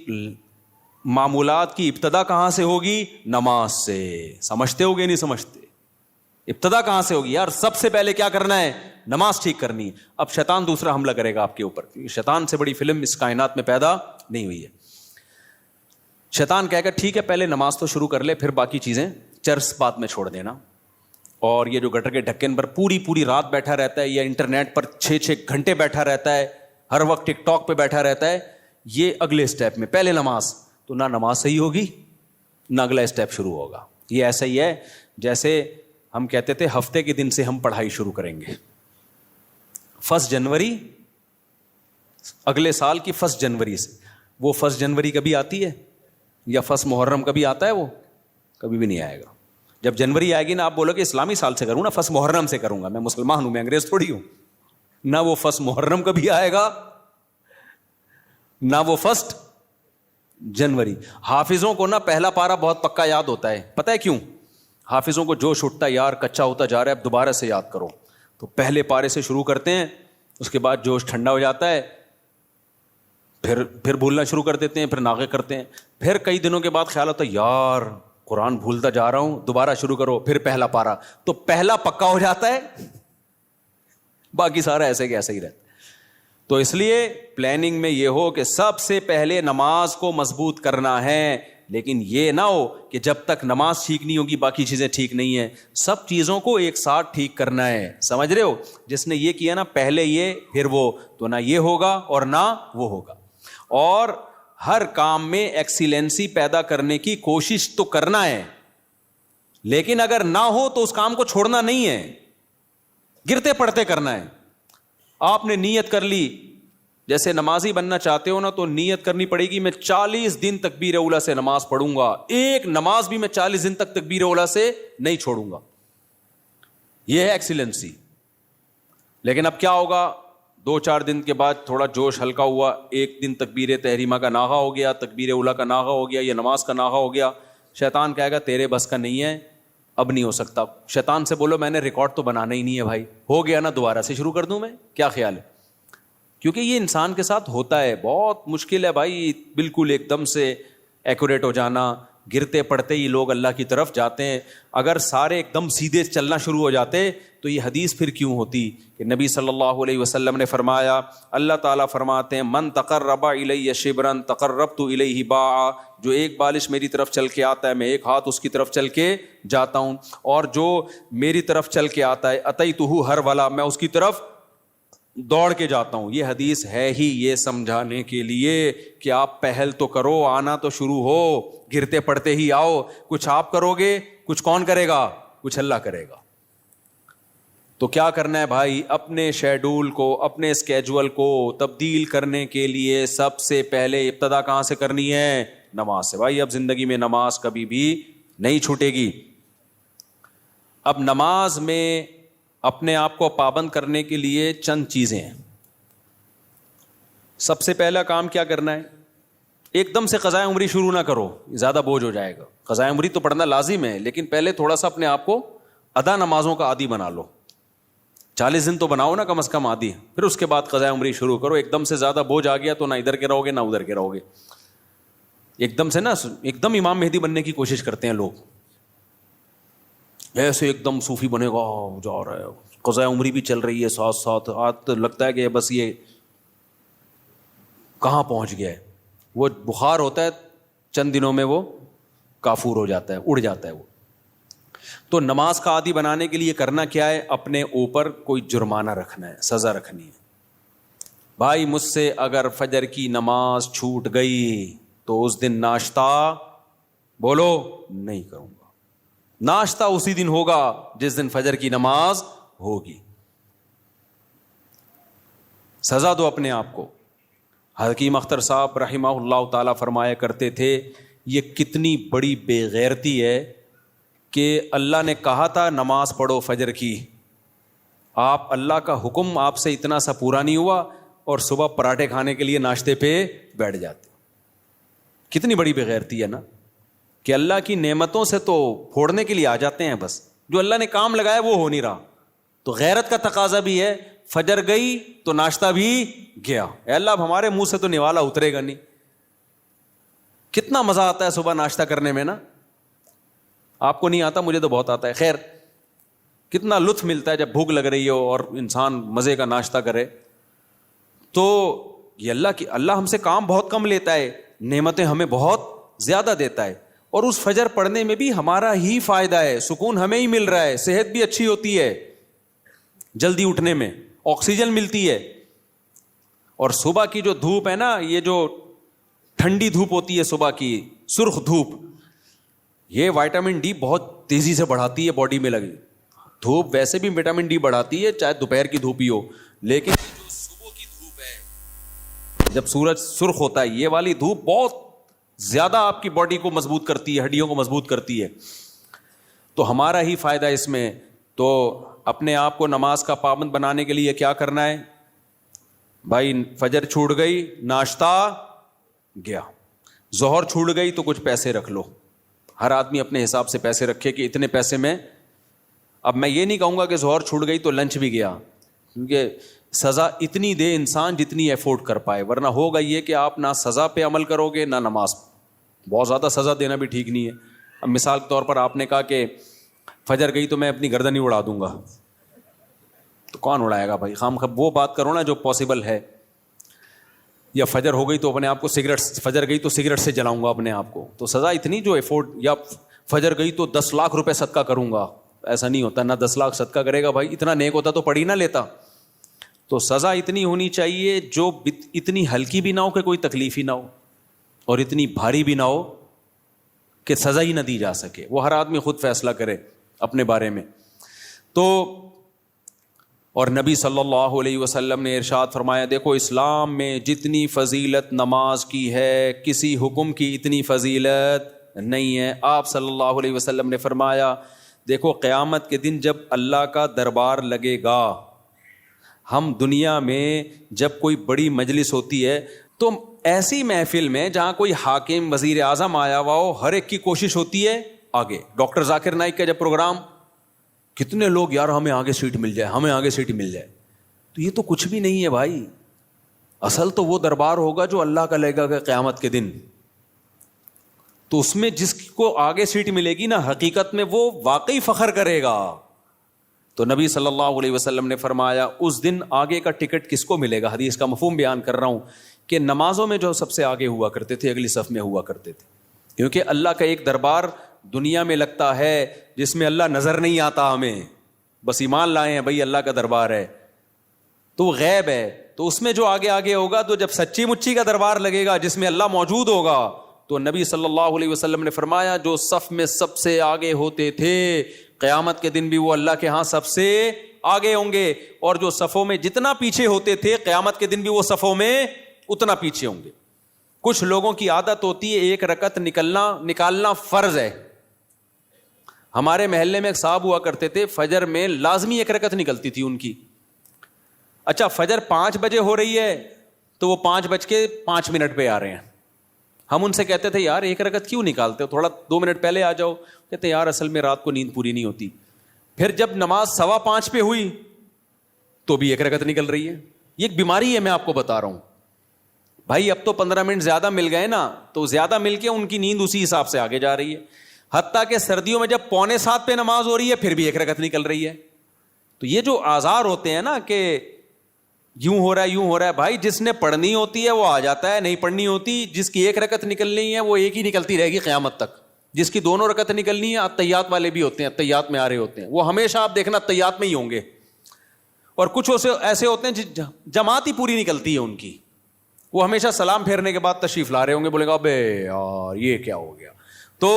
معمولات کی ابتدا کہاں سے ہوگی, نماز سے. سمجھتے ہوگے نہیں سمجھتے, ابتدا کہاں سے ہوگی یار, سب سے پہلے کیا کرنا ہے, نماز ٹھیک کرنی ہے. اب شیطان دوسرا حملہ کرے گا آپ کے اوپر, شیطان سے بڑی فلم اس کائنات میں پیدا نہیں ہوئی ہے. شیطان کہے گا ٹھیک ہے پہلے نماز تو شروع کر لے, پھر باقی چیزیں چرس بعد میں چھوڑ دینا. اور یہ جو گٹر کے ڈھکن پر پوری رات بیٹھا رہتا ہے, یا انٹرنیٹ پر 6 گھنٹے بیٹھا رہتا ہے, ہر وقت ٹک ٹاک پہ بیٹھا رہتا ہے, یہ اگلے اسٹیپ میں. پہلے نماز, تو نہ نماز صحیح ہوگی نہ اگلا اسٹیپ شروع ہوگا. یہ ایسا ہی ہے جیسے ہم کہتے تھے ہفتے کے دن سے ہم پڑھائی شروع کریں گے, 1 جنوری اگلے سال کی 1 جنوری سے. وہ 1 جنوری کبھی آتی ہے, یا 1 محرم کبھی آتا ہے, وہ کبھی بھی نہیں آئے گا. جب جنوری آئے گی نا, آپ بولو کہ اسلامی سال سے کروں نا, 1 محرم سے کروں گا, میں مسلمان ہوں, میں انگریز تھوڑی ہوں. نہ وہ 1 محرم کبھی آئے گا نہ وہ 1 جنوری. حافظوں کو نا پہلا پارا بہت پکا یاد ہوتا ہے, پتہ ہے کیوں؟ حافظوں کو جوش اٹھتا ہے, یار کچا ہوتا جا رہا ہے, اب دوبارہ سے یاد کرو. تو پہلے پارے سے شروع کرتے ہیں, اس کے بعد جوش ٹھنڈا ہو جاتا ہے, پھر بھولنا شروع کر دیتے ہیں, پھر ناغے کرتے ہیں. پھر کئی دنوں کے بعد خیال ہوتا ہے یار قرآن بھولتا جا رہا ہوں, دوبارہ شروع کرو, پھر پہلا پارا. تو پہلا پکا ہو جاتا ہے, باقی سارا ایسے کہ ایسے ہی رہتا. تو اس لیے پلاننگ میں یہ ہو کہ سب سے پہلے نماز کو مضبوط کرنا ہے, لیکن یہ نہ ہو کہ جب تک نماز ٹھیک نہیں ہوگی باقی چیزیں ٹھیک نہیں ہیں. سب چیزوں کو ایک ساتھ ٹھیک کرنا ہے, سمجھ رہے ہو؟ جس نے یہ کیا نا پہلے یہ پھر وہ, تو نہ یہ ہوگا اور نہ وہ ہوگا. اور ہر کام میں ایکسیلنسی پیدا کرنے کی کوشش تو کرنا ہے, لیکن اگر نہ ہو تو اس کام کو چھوڑنا نہیں ہے, گرتے پڑتے کرنا ہے. آپ نے نیت کر لی, جیسے نمازی بننا چاہتے ہو نا, تو نیت کرنی پڑے گی میں 40 دن تکبیر اولیٰ سے نماز پڑھوں گا, ایک نماز بھی میں 40 دن تک تکبیر اولیٰ سے نہیں چھوڑوں گا. یہ ہے ایکسیلنسی. لیکن اب کیا ہوگا, 2-4 دن کے بعد تھوڑا جوش ہلکا ہوا, ایک دن تکبیر تحریمہ کا ناغہ ہو گیا, تکبیر اولیٰ کا ناغہ ہو گیا, یا نماز کا ناغہ ہو گیا. شیطان کہے گا تیرے بس کا نہیں ہے, اب نہیں ہو سکتا. شیطان سے بولو میں نے ریکارڈ تو بنانا ہی نہیں ہے بھائی, ہو گیا نا دوبارہ سے شروع کر دوں میں, کیا خیال ہے؟ کیونکہ یہ انسان کے ساتھ ہوتا ہے, بہت مشکل ہے بھائی بالکل ایک دم سے ایکوریٹ ہو جانا. گرتے پڑتے ہی لوگ اللہ کی طرف جاتے ہیں. اگر سارے ایک دم سیدھے چلنا شروع ہو جاتے تو یہ حدیث پھر کیوں ہوتی کہ نبی صلی اللہ علیہ وسلم نے فرمایا, اللہ تعالیٰ فرماتے ہیں من تقرب الی شبرا تقربت الیہ باعا, جو ایک بالش میری طرف چل کے آتا ہے میں ایک ہاتھ اس کی طرف چل کے جاتا ہوں, اور جو میری طرف چل کے آتا ہے اتیتہ ہرولا, میں اس کی طرف دوڑ کے جاتا ہوں. یہ حدیث ہے ہی یہ سمجھانے کے لیے کہ آپ پہل تو کرو, آنا تو شروع ہو, گرتے پڑتے ہی آؤ. کچھ آپ کرو گے, کچھ کون کرے گا, کچھ اللہ کرے گا. تو کیا کرنا ہے بھائی؟ اپنے شیڈول کو، اپنے اسکیجول کو تبدیل کرنے کے لیے سب سے پہلے ابتدا کہاں سے کرنی ہے؟ نماز سے. بھائی اب زندگی میں نماز کبھی بھی نہیں چھوٹے گی. اب نماز میں اپنے آپ کو پابند کرنے کے لیے چند چیزیں ہیں. سب سے پہلا کام کیا کرنا ہے؟ ایک دم سے قضائے عمری شروع نہ کرو، زیادہ بوجھ ہو جائے گا. قضائے عمری تو پڑھنا لازم ہے، لیکن پہلے تھوڑا سا اپنے آپ کو ادا نمازوں کا عادی بنا لو. 40 دن تو بناؤ نا کم از کم عادی، پھر اس کے بعد قضائے عمری شروع کرو. ایک دم سے زیادہ بوجھ آ گیا تو نہ ادھر کے رہو گے نہ ادھر کے رہو گے. ایک دم سے نا ایک دم امام مہدی بننے کی کوشش کرتے ہیں لوگ، ایسے ایک دم صوفی بنے گا جا رہا ہے، قضائے عمری بھی چل رہی ہے ساتھ ساتھ. آج لگتا ہے کہ بس یہ کہاں پہنچ گیا ہے. وہ بخار ہوتا ہے چند دنوں میں وہ کافور ہو جاتا ہے، اڑ جاتا ہے وہ. تو نماز کا عادی بنانے کے لیے کرنا کیا ہے؟ اپنے اوپر کوئی جرمانہ رکھنا ہے، سزا رکھنی ہے. بھائی مجھ سے اگر فجر کی نماز چھوٹ گئی تو اس دن ناشتہ بولو نہیں کروں گا. ناشتہ اسی دن ہوگا جس دن فجر کی نماز ہوگی. سزا دو اپنے آپ کو. حکیم اختر صاحب رحمہ اللہ تعالیٰ فرمایا کرتے تھے یہ کتنی بڑی بے غیرتی ہے کہ اللہ نے کہا تھا نماز پڑھو فجر کی، آپ اللہ کا حکم آپ سے اتنا سا پورا نہیں ہوا اور صبح پراٹھے کھانے کے لیے ناشتے پہ بیٹھ جاتے. کتنی بڑی بے غیرتی ہے نا کہ اللہ کی نعمتوں سے تو پھوڑنے کے لیے آ جاتے ہیں، بس جو اللہ نے کام لگایا وہ ہو نہیں رہا. تو غیرت کا تقاضا بھی ہے، فجر گئی تو ناشتہ بھی گیا. اے اللہ اب ہمارے منہ سے تو نوالا اترے گا نہیں. کتنا مزہ آتا ہے صبح ناشتہ کرنے میں نا. آپ کو نہیں آتا، مجھے تو بہت آتا ہے. خیر کتنا لطف ملتا ہے جب بھوک لگ رہی ہو اور انسان مزے کا ناشتہ کرے. تو یہ اللہ ہم سے کام بہت کم لیتا ہے، نعمتیں ہمیں بہت زیادہ دیتا ہے. اور اس فجر پڑھنے میں بھی ہمارا ہی فائدہ ہے، سکون ہمیں ہی مل رہا ہے، صحت بھی اچھی ہوتی ہے، جلدی اٹھنے میں آکسیجن ملتی ہے. اور صبح کی جو دھوپ ہے نا، یہ جو ٹھنڈی دھوپ ہوتی ہے صبح کی، سرخ دھوپ، یہ وائٹامن ڈی بہت تیزی سے بڑھاتی ہے باڈی میں لگی. دھوپ ویسے بھی وٹامن ڈی بڑھاتی ہے چاہے دوپہر کی دھوپ ہی ہو، لیکن جو صبح کی دھوپ ہے جب سورج سرخ ہوتا ہے، یہ والی دھوپ بہت زیادہ آپ کی باڈی کو مضبوط کرتی ہے، ہڈیوں کو مضبوط کرتی ہے. تو ہمارا ہی فائدہ اس میں. تو اپنے آپ کو نماز کا پابند بنانے کے لیے کیا کرنا ہے بھائی؟ فجر چھوٹ گئی ناشتہ گیا، ظہر چھوٹ گئی تو کچھ پیسے رکھ لو. ہر آدمی اپنے حساب سے پیسے رکھے کہ اتنے پیسے میں. اب میں یہ نہیں کہوں گا کہ ظہر چھوٹ گئی تو لنچ بھی گیا، کیونکہ سزا اتنی دے انسان جتنی افورڈ کر پائے، ورنہ ہوگا یہ کہ آپ نہ سزا پہ عمل کرو گے نہ نماز. بہت زیادہ سزا دینا بھی ٹھیک نہیں ہے. اب مثال کے طور پر آپ نے کہا کہ فجر گئی تو میں اپنی گردن ہی اڑا دوں گا، تو کون اڑائے گا بھائی؟ خام خب وہ بات کرو نا جو پاسبل ہے. یا فجر ہو گئی تو اپنے آپ کو فجر گئی تو سگریٹ سے جلاؤں گا اپنے آپ کو، تو سزا اتنی جو افورڈ. یا فجر گئی تو 10 لاکھ روپے صدقہ کروں گا، ایسا نہیں ہوتا. نہ 10 لاکھ صدقہ کرے گا بھائی، اتنا نیک ہوتا تو پڑھ ہی نہ لیتا. تو سزا اتنی ہونی چاہیے جو اتنی ہلکی بھی نہ ہو کہ کوئی تکلیف ہی نہ ہو، اور اتنی بھاری بھی نہ ہو کہ سزا ہی نہ دی جا سکے. وہ ہر آدمی خود فیصلہ کرے اپنے بارے میں. تو اور نبی صلی اللہ علیہ وسلم نے ارشاد فرمایا، دیکھو اسلام میں جتنی فضیلت نماز کی ہے کسی حکم کی اتنی فضیلت نہیں ہے. آپ صلی اللہ علیہ وسلم نے فرمایا، دیکھو قیامت کے دن جب اللہ کا دربار لگے گا، ہم دنیا میں جب کوئی بڑی مجلس ہوتی ہے تو ایسی محفل میں جہاں کوئی حاکم وزیر اعظم آیا ہوا ہو، ہر ایک کی کوشش ہوتی ہے آگے. ڈاکٹر ذاکر نائک کا جب پروگرام، کتنے لوگ یار ہمیں آگے سیٹ مل جائے، ہمیں آگے سیٹ مل جائے. تو یہ تو کچھ بھی نہیں ہے بھائی. اصل تو وہ دربار ہوگا جو اللہ کا لگے گا قیامت کے دن. تو اس میں جس کو آگے سیٹ ملے گی نا، حقیقت میں وہ واقعی فخر کرے گا. تو نبی صلی اللہ علیہ وسلم نے فرمایا اس دن آگے کا ٹکٹ کس کو ملے گا؟ حدیث کا مفہوم بیان کر رہا ہوں کہ نمازوں میں جو سب سے آگے ہوا کرتے تھے، اگلی صف میں ہوا کرتے تھے، کیونکہ اللہ کا ایک دربار دنیا میں لگتا ہے جس میں اللہ نظر نہیں آتا ہمیں، بس ایمان لائے ہیں بھائی اللہ کا دربار ہے، تو وہ غیب ہے. تو اس میں جو آگے آگے ہوگا، تو جب سچی مچی کا دربار لگے گا جس میں اللہ موجود ہوگا، تو نبی صلی اللہ علیہ وسلم نے فرمایا جو صف میں سب سے آگے ہوتے تھے قیامت کے دن بھی وہ اللہ کے ہاں سب سے آگے ہوں گے, اور جو صفوں میں جتنا پیچھے ہوتے تھے قیامت کے دن بھی وہ صفوں میں اتنا پیچھے ہوں گے. کچھ لوگوں کی عادت ہوتی ہے ایک رکعت نکالنا فرض ہے. ہمارے محلے میں ایک صاحب ہوا کرتے تھے, فجر میں لازمی ایک رکعت نکلتی تھی ان کی. اچھا فجر 5 بجے ہو رہی ہے تو وہ 5:05 پہ آ رہے ہیں. ہم ان سے کہتے تھے یار ایک رکعت کیوں نکالتے ہو, تھوڑا 2 منٹ پہلے آ جاؤ. کہتے یار اصل میں رات کو نیند پوری نہیں ہوتی. پھر جب نماز 5:15 پہ ہوئی تو بھی ایک رکعت نکل رہی ہے. یہ ایک بیماری ہے, میں آپ کو بتا رہا ہوں بھائی. اب تو 15 منٹ زیادہ مل گئے نا, تو زیادہ مل کے ان کی نیند اسی حساب سے آگے جا رہی ہے. حتیٰ کہ سردیوں میں جب 6:45 پہ نماز ہو رہی ہے پھر بھی ایک رکعت نکل رہی ہے. تو یہ جو آزار ہوتے ہیں نا کہ یوں ہو رہا ہے, بھائی جس نے پڑھنی ہوتی ہے وہ آ جاتا ہے, نہیں پڑھنی ہوتی, جس کی ایک رکعت نکلنی ہے وہ ایک ہی نکلتی رہے گی قیامت تک. جس کی 2 رکعت نکلنی ہے, اتحیات والے بھی ہوتے ہیں, اتحیات میں آ رہے ہوتے ہیں, وہ ہمیشہ آپ دیکھنا اتحیات میں ہی ہوں گے. اور کچھ ایسے ہوتے ہیں جماعت ہی پوری نکلتی ہے ان کی, وہ ہمیشہ سلام پھیرنے کے بعد تشریف لا رہے ہوں گے, بولے گا ابے یار یہ کیا ہو گیا. تو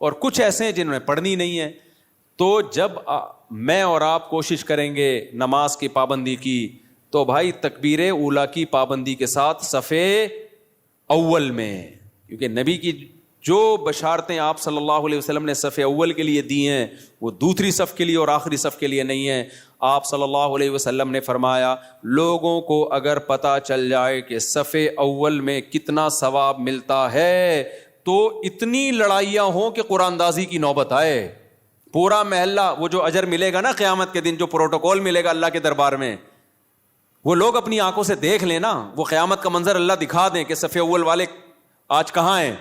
اور کچھ ایسے ہیں جنہوں نے پڑھنی نہیں ہے. تو جب میں اور آپ کوشش کریں گے نماز کی پابندی کی, تو بھائی تکبیر اولیٰ کی پابندی کے ساتھ صفے اول میں, کیونکہ نبی کی جو بشارتیں آپ صلی اللہ علیہ وسلم نے صف اول کے لیے دی ہیں وہ دوسری صف کے لیے اور آخری صف کے لیے نہیں ہیں. آپ صلی اللہ علیہ وسلم نے فرمایا لوگوں کو اگر پتہ چل جائے کہ صف اول میں کتنا ثواب ملتا ہے تو اتنی لڑائیاں ہوں کہ قرآن اندازی کی نوبت آئے. پورا محلہ, وہ جو اجر ملے گا نا قیامت کے دن, جو پروٹوکول ملے گا اللہ کے دربار میں, وہ لوگ اپنی آنکھوں سے دیکھ لینا, وہ قیامت کا منظر اللہ دکھا دیں کہ صف اول والے آج کہاں ہیں.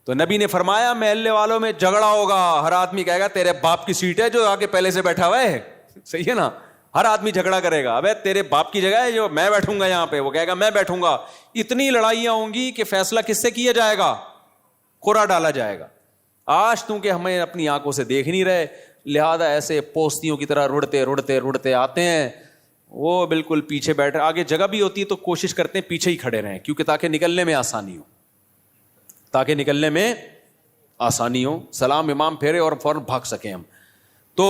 تو نبی نے فرمایا محلے والوں میں جھگڑا ہوگا, ہر آدمی کہے گا تیرے باپ کی سیٹ ہے جو آگے پہلے سے بیٹھا ہوا ہے. صحیح ہے نا, ہر آدمی جھگڑا کرے گا, ابے تیرے باپ کی جگہ ہے جو میں بیٹھوں گا یہاں پہ, وہ کہے گا میں بیٹھوں گا. اتنی لڑائیاں ہوں گی کہ فیصلہ کس سے کیا جائے گا, قرعہ ڈالا جائے گا. آج تو کہ ہمیں اپنی آنکھوں سے دیکھ نہیں رہے, لہذا ایسے پوستیوں کی طرح رڑتے آتے ہیں, وہ بالکل پیچھے بیٹھے. آگے جگہ بھی ہوتی ہے تو کوشش کرتے ہیں پیچھے ہی کھڑے رہیں, کیونکہ تاکہ نکلنے میں آسانی ہو, سلام امام پھیرے اور فوراً بھاگ سکیں ہم. تو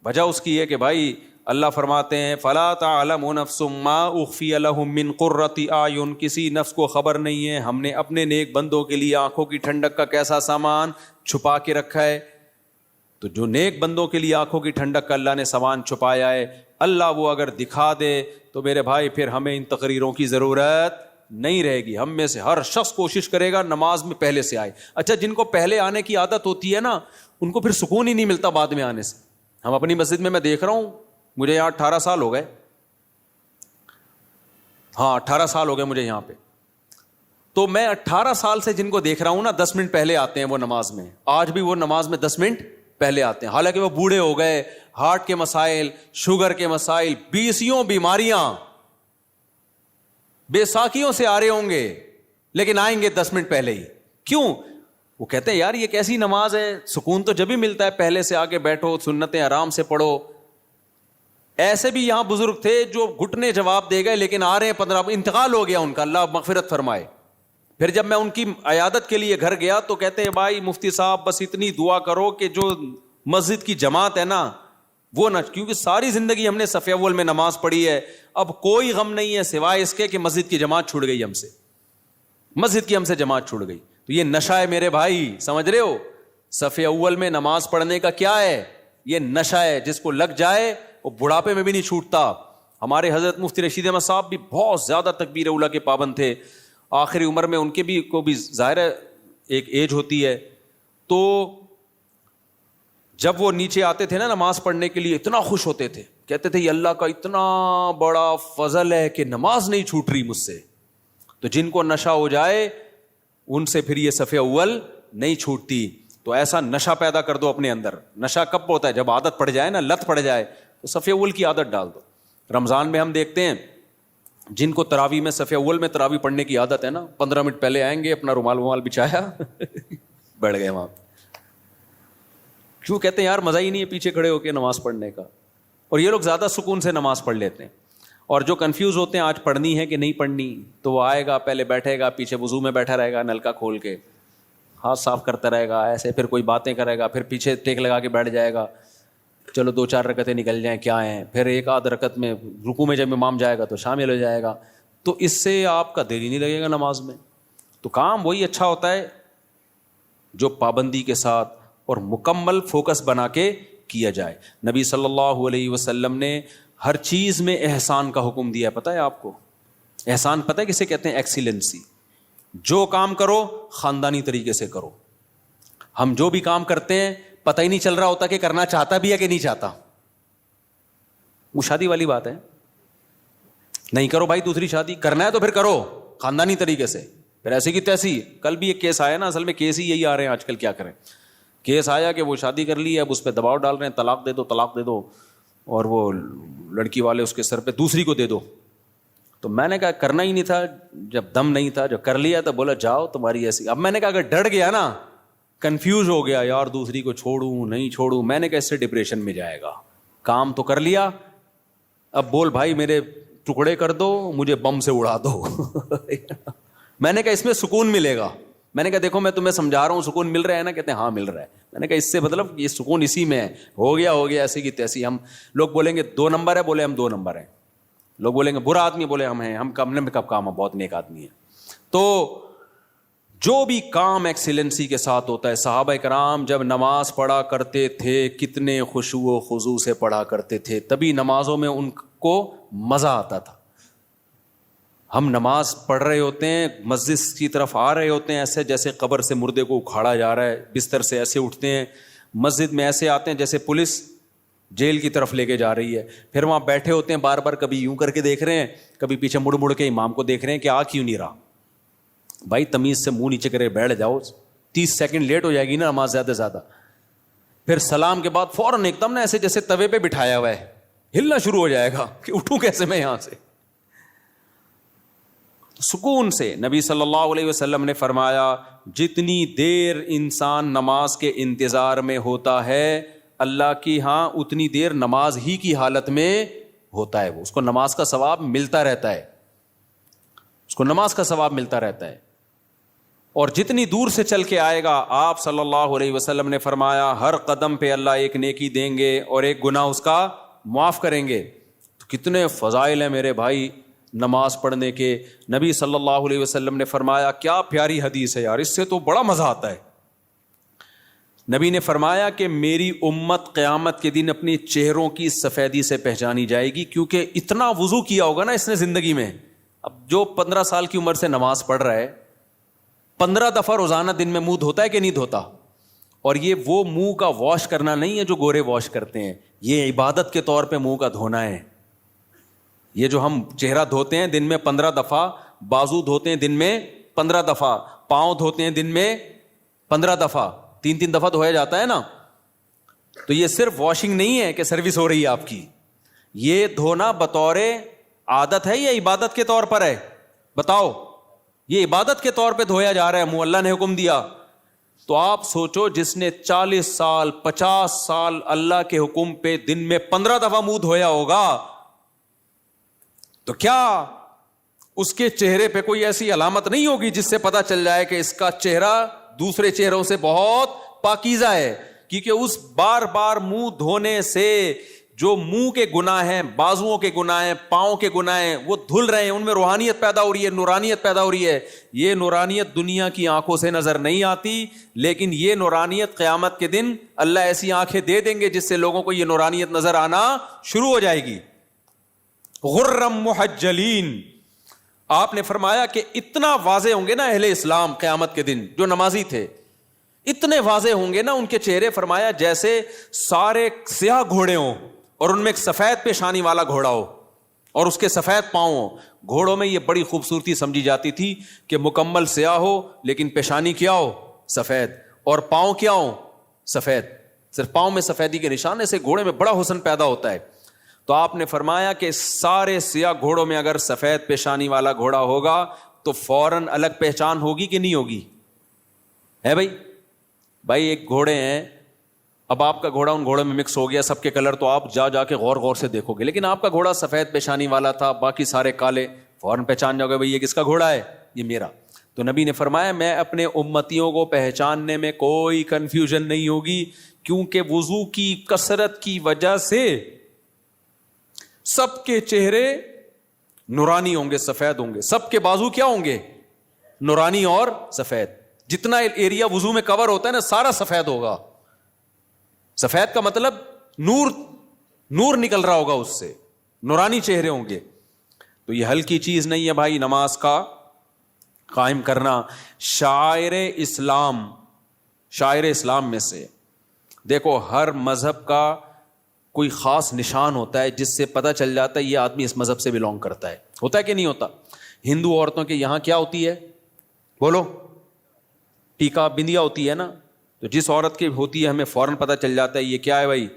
وجہ اس کی ہے کہ بھائی اللہ فرماتے ہیں فلا تعلم نفس ما اخفی لهم من قرۃ اعین, کسی نفس کو خبر نہیں ہے ہم نے اپنے نیک بندوں کے لیے آنکھوں کی ٹھنڈک کا کیسا سامان چھپا کے رکھا ہے. تو جو نیک بندوں کے لیے آنکھوں کی ٹھنڈک کا اللہ نے سامان چھپایا ہے, اللہ وہ اگر دکھا دے تو میرے بھائی پھر ہمیں ان تقریروں کی ضرورت نہیں رہے گی. ہم میں سے ہر شخص کوشش کرے گا نماز میں پہلے سے آئے. اچھا جن کو پہلے آنے کی عادت ہوتی ہے نا, ان کو پھر سکون ہی نہیں ملتا بعد میں آنے سے. ہم اپنی مسجد میں دیکھ رہا ہوں, مجھے یہاں 18 سال ہو گئے, 18 سال ہو گئے مجھے یہاں پہ. تو میں 18 سال سے جن کو دیکھ رہا ہوں نا 10 منٹ پہلے آتے ہیں وہ نماز میں, آج بھی وہ نماز میں 10 منٹ پہلے آتے ہیں. حالانکہ وہ بوڑھے ہو گئے, ہارٹ کے مسائل, شوگر کے مسائل, 20 بیماریاں, بے ساکھیوں سے آ رہے ہوں گے, لیکن آئیں گے 10 منٹ پہلے ہی. کیوں؟ وہ کہتے ہیں یار یہ کیسی نماز ہے, سکون تو جب ہی ملتا ہے پہلے سے آگے بیٹھو, سنتیں آرام سے پڑھو. ایسے بھی یہاں بزرگ تھے جو گھٹنے جواب دے گئے لیکن آ رہے ہیں 15, انتقال ہو گیا ان کا, اللہ مغفرت فرمائے. پھر جب میں ان کی عیادت کے لیے گھر گیا تو کہتے ہیں بھائی مفتی صاحب بس اتنی دعا کرو کہ جو مسجد کی جماعت ہے نا وہ نہ, کیونکہ ساری زندگی ہم نے صف اول میں نماز پڑھی ہے, اب کوئی غم نہیں ہے سوائے اس کے کہ مسجد کی جماعت چھوٹ گئی ہم سے, مسجد کی ہم سے جماعت چھوٹ گئی. تو یہ نشہ ہے میرے بھائی, سمجھ رہے ہو, صف اول میں نماز پڑھنے کا کیا ہے, یہ نشہ ہے, جس کو لگ جائے وہ بڑھاپے میں بھی نہیں چھوٹتا. ہمارے حضرت مفتی رشید احمد صاحب بھی بہت زیادہ تکبیر اولیٰ کے پابند تھے, آخری عمر میں ان کے بھی کو بھی ظاہر ہے ایک ایج ہوتی ہے. تو جب وہ نیچے آتے تھے نا نماز پڑھنے کے لیے اتنا خوش ہوتے تھے, کہتے تھے یہ اللہ کا اتنا بڑا فضل ہے کہ نماز نہیں چھوٹ رہی مجھ سے. تو جن کو نشہ ہو جائے ان سے پھر یہ صف اول نہیں چھوٹتی. تو ایسا نشہ پیدا کر دو اپنے اندر. نشہ کب ہوتا ہے؟ جب عادت پڑ جائے نا, لت پڑ جائے, تو صف اول کی عادت ڈال دو. رمضان میں ہم دیکھتے ہیں جن کو تراویح میں صف اول میں تراویح پڑھنے کی عادت ہے نا, 15 منٹ پہلے آئیں گے, اپنا رومال بچھایا بیٹھ گئے وہاں. کیوں؟ کہتے ہیں یار مزہ ہی نہیں ہے پیچھے کھڑے ہو کے نماز پڑھنے کا. اور یہ لوگ زیادہ سکون سے نماز پڑھ لیتے ہیں. اور جو کنفیوز ہوتے ہیں آج پڑھنی ہے کہ نہیں پڑھنی, تو وہ آئے گا پہلے بیٹھے گا, پیچھے وضو میں بیٹھا رہے گا, نلکا کھول کے ہاتھ صاف کرتا رہے گا ایسے, پھر کوئی باتیں کرے گا, پھر پیچھے ٹیک لگا کے بیٹھ جائے گا. چلو 2-4 رکعتیں نکل جائیں کیا ہیں, پھر ایک آدھ رکعت میں رکوع میں جب امام جائے گا تو شامل ہو جائے گا, تو اس سے آپ کا دل ہی نہیں لگے گا نماز میں. تو کام وہی اچھا ہوتا ہے جو پابندی کے ساتھ اور مکمل فوکس بنا کے کیا جائے. نبی صلی اللہ علیہ وسلم نے ہر چیز میں احسان کا حکم دیا. پتہ ہے آپ کو احسان پتہ ہے کسے کہتے ہیں؟ ایکسیلنسی. جو کام کرو خاندانی طریقے سے کرو. ہم جو بھی کام کرتے ہیں پتہ ہی نہیں چل رہا ہوتا کہ کرنا چاہتا بھی ہے کہ نہیں چاہتا. وہ شادی والی بات ہے, نہیں کرو بھائی دوسری شادی, کرنا ہے تو پھر کرو خاندانی طریقے سے, پھر ایسی کی تیسی. کل بھی ایک کیس آیا نا, اصل میں کیس ہی یہی آ رہے ہیں آج کل, کیا کریں. کیس آیا کہ وہ شادی کر لی ہے, اب اس پہ دباؤ ڈال رہے ہیں طلاق دے دو طلاق دے دو, اور وہ لڑکی والے اس کے سر پہ دوسری کو دے دو. تو میں نے کہا کرنا ہی نہیں تھا جب دم نہیں تھا, جو کر لیا تو بولا جاؤ تمہاری ایسی. اب میں نے کہا اگر ڈر گیا نا, کنفیوز ہو گیا یار دوسری کو چھوڑوں نہیں چھوڑوں, میں نے کہا اس سے ڈپریشن میں جائے گا. کام تو کر لیا, اب بول بھائی میرے ٹکڑے کر دو, مجھے بم سے اڑا دو. میں نے کہا اس میں سکون ملے گا. میں نے کہا دیکھو میں تمہیں سمجھا رہا ہوں, سکون مل رہا ہے نا؟ کہتے ہیں ہاں مل رہا ہے. میں نے کہا اس سے مطلب یہ سکون اسی میں ہے. ہو گیا ایسی کی تیسی. ہم لوگ بولیں گے 2 نمبر ہے, بولے ہم 2 نمبر ہیں. لوگ بولیں گے برا آدمی, بولے ہم ہیں, ہم کم نے کب کام, بہت نیک آدمی ہے. تو جو بھی کام ایکسیلنسی کے ساتھ ہوتا ہے. صحابہ کرام جب نماز پڑھا کرتے تھے کتنے خشوع و خضوع سے پڑھا کرتے تھے, تبھی نمازوں میں ان کو مزہ آتا تھا. ہم نماز پڑھ رہے ہوتے ہیں, مسجد کی طرف آ رہے ہوتے ہیں ایسے جیسے قبر سے مردے کو اکھاڑا جا رہا ہے, بستر سے ایسے اٹھتے ہیں, مسجد میں ایسے آتے ہیں جیسے پولیس جیل کی طرف لے کے جا رہی ہے. پھر وہاں بیٹھے ہوتے ہیں بار بار, کبھی یوں کر کے دیکھ رہے ہیں, کبھی پیچھے مڑ مڑ کے امام کو دیکھ رہے ہیں کہ آ کیوں نہیں رہا. بھائی تمیز سے منہ نیچے کرے بیٹھ جاؤ, 30 سیکنڈ لیٹ ہو جائے گی نا نماز زیادہ سے زیادہ. پھر سلام کے بعد فوراً ایک دم نا ایسے جیسے توے پہ بٹھایا ہوا ہے, ہلنا شروع ہو جائے گا کہ اٹھوں کیسے میں یہاں سے. سکون سے نبی صلی اللہ علیہ وسلم نے فرمایا جتنی دیر انسان نماز کے انتظار میں ہوتا ہے اللہ کی ہاں اتنی دیر نماز ہی کی حالت میں ہوتا ہے. وہ اس کو نماز کا ثواب ملتا رہتا ہے, اس کو نماز کا ثواب ملتا رہتا ہے. اور جتنی دور سے چل کے آئے گا, آپ صلی اللہ علیہ وسلم نے فرمایا ہر قدم پہ اللہ ایک نیکی دیں گے اور ایک گناہ اس کا معاف کریں گے. تو کتنے فضائل ہیں میرے بھائی نماز پڑھنے کے. نبی صلی اللہ علیہ وسلم نے فرمایا, کیا پیاری حدیث ہے یار, اس سے تو بڑا مزہ آتا ہے. نبی نے فرمایا کہ میری امت قیامت کے دن اپنی چہروں کی سفیدی سے پہچانی جائے گی, کیونکہ اتنا وضو کیا ہوگا نا اس نے زندگی میں. اب جو 15 سال کی عمر سے نماز پڑھ رہا ہے, 15 دفعہ روزانہ دن میں منہ دھوتا ہے کہ نہیں دھوتا؟ اور یہ وہ منہ کا واش کرنا نہیں ہے جو گورے واش کرتے ہیں, یہ عبادت کے طور پہ منہ کا دھونا ہے. یہ جو ہم چہرہ دھوتے ہیں دن میں 15 دفعہ, بازو دھوتے ہیں دن میں 15 دفعہ, پاؤں دھوتے ہیں دن میں 15 دفعہ, 3 دفعہ دھویا جاتا ہے نا. تو یہ صرف واشنگ نہیں ہے کہ سروس ہو رہی ہے آپ کی, یہ دھونا بطور عادت ہے یا عبادت کے طور پر ہے؟ بتاؤ. یہ عبادت کے طور پہ دھویا جا رہا ہے, منہ اللہ نے حکم دیا. تو آپ سوچو جس نے 40 سال 50 سال اللہ کے حکم پہ دن میں 15 دفعہ منہ دھویا ہوگا, تو کیا اس کے چہرے پہ کوئی ایسی علامت نہیں ہوگی جس سے پتا چل جائے کہ اس کا چہرہ دوسرے چہروں سے بہت پاکیزہ ہے؟ کیونکہ اس بار بار منہ دھونے سے جو منہ کے گناہ ہیں, بازوؤں کے گناہ ہیں, پاؤں کے گناہ ہیں, وہ دھل رہے ہیں, ان میں روحانیت پیدا ہو رہی ہے, نورانیت پیدا ہو رہی ہے. یہ نورانیت دنیا کی آنکھوں سے نظر نہیں آتی, لیکن یہ نورانیت قیامت کے دن اللہ ایسی آنکھیں دے دیں گے جس سے لوگوں کو یہ نورانیت نظر آنا شروع ہو جائے گی. غرم محجلین. آپ نے فرمایا کہ اتنا واضح ہوں گے نا اہل اسلام قیامت کے دن جو نمازی تھے, اتنے واضح ہوں گے نا ان کے چہرے, فرمایا جیسے سارے سیاہ گھوڑے ہوں اور ان میں ایک سفید پیشانی والا گھوڑا ہو اور اس کے سفید پاؤں ہو. گھوڑوں میں یہ بڑی خوبصورتی سمجھی جاتی تھی کہ مکمل سیاہ ہو لیکن پیشانی کیا ہو؟ سفید, اور پاؤں کیا ہو؟ سفید. صرف پاؤں میں سفیدی کے نشان, سے گھوڑے میں بڑا حسن پیدا ہوتا ہے. تو آپ نے فرمایا کہ سارے سیاہ گھوڑوں میں اگر سفید پیشانی والا گھوڑا ہوگا تو فوراً الگ پہچان ہوگی کہ نہیں ہوگی؟ ہے بھائی ایک گھوڑے ہیں, اب آپ کا گھوڑا ان گھوڑوں میں مکس ہو گیا, سب کے کلر تو آپ جا کے غور سے دیکھو گے, لیکن آپ کا گھوڑا سفید پیشانی والا تھا, باقی سارے کالے, فوراً پہچان جاؤ گے بھائی یہ کس کا گھوڑا ہے؟ یہ میرا. تو نبی نے فرمایا میں اپنے امتیوں کو پہچاننے میں کوئی کنفیوژن نہیں ہوگی، کیونکہ وضو کی کثرت کی وجہ سے سب کے چہرے نورانی ہوں گے، سفید ہوں گے، سب کے بازو کیا ہوں گے؟ نورانی اور سفید. جتنا ایریا وضو میں کور ہوتا ہے نا سارا سفید ہوگا. سفید کا مطلب نور نکل رہا ہوگا اس سے، نورانی چہرے ہوں گے. تو یہ ہلکی چیز نہیں ہے بھائی نماز کا قائم کرنا. شاعر اسلام میں سے دیکھو، ہر مذہب کا کوئی خاص نشان ہوتا ہے جس سے پتہ چل جاتا ہے یہ آدمی اس مذہب سے بلونگ کرتا ہے. ہوتا ہے کہ نہیں ہوتا؟ ہندو عورتوں کے یہاں کیا ہوتی ہے؟ بولو. ٹیکا بندیا ہوتی ہے نا. تو جس عورت کی ہوتی ہے ہمیں فوراً پتہ چل جاتا ہے یہ کیا ہے بھائی.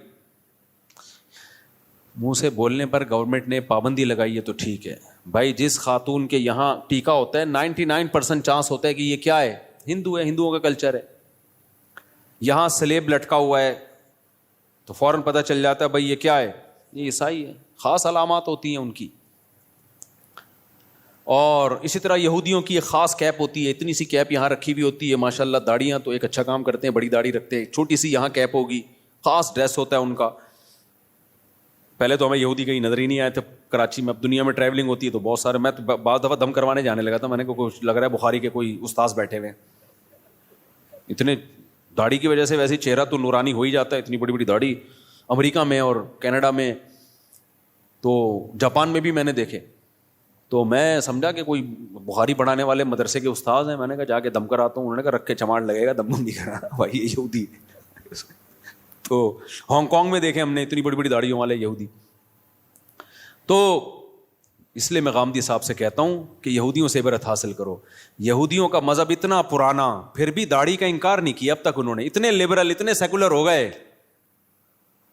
منہ سے بولنے پر گورنمنٹ نے پابندی لگائی ہے تو ٹھیک ہے بھائی. جس خاتون کے یہاں ٹیکا ہوتا ہے 99% چانس ہوتا ہے کہ یہ کیا ہے؟ ہندو ہے، ہندوؤں کا کلچر ہے. یہاں سلیب لٹکا ہوا ہے تو فوراً پتہ چل جاتا ہے بھائی یہ کیا ہے؟ یہ عیسائی ہے. خاص علامات ہوتی ہیں ان کی. اور اسی طرح یہودیوں کی ایک خاص کیپ ہوتی ہے، اتنی سی کیپ یہاں رکھی ہوئی ہوتی ہے. ماشاءاللہ داڑیاں تو ایک اچھا کام کرتے ہیں، بڑی داڑھی رکھتے ہیں. چھوٹی سی یہاں کیپ ہوگی، خاص ڈریس ہوتا ہے ان کا. پہلے تو ہمیں یہودی کہیں نظر ہی نہیں آئے تھے کراچی میں. اب دنیا میں ٹریولنگ ہوتی ہے تو بہت سارے، میں تو بعض دفعہ دم کروانے جانے لگا تھا. میں نے کہا لگ رہا ہے بخاری کے کوئی استاذ بیٹھے ہوئے ہیں. اتنے داڑھی کی وجہ سے ویسے چہرہ تو نورانی ہو ہی جاتا ہے. اتنی بڑی بڑی داڑھی امریکہ میں اور کینیڈا میں، تو جاپان میں بھی میں نے دیکھے. تو میں سمجھا کہ کوئی بخاری پڑھانے والے مدرسے کے استاذ ہیں. میں نے کہا جا کے دم کراتا ہوں. انہوں نے کہا رکھ کے چماڑ لگے گا، دم نہیں کرا بھائی یہ یہودی. تو ہانگ کانگ میں دیکھے ہم نے اتنی بڑی بڑی داڑھیوں والے یہودی. تو اس لیے میں غامدی صاحب سے کہتا ہوں کہ یہودیوں سے عبرت حاصل کرو. یہودیوں کا مذہب اتنا پرانا، پھر بھی داڑھی کا انکار نہیں کیا اب تک انہوں نے. اتنے لبرل، اتنے سیکولر ہو گئے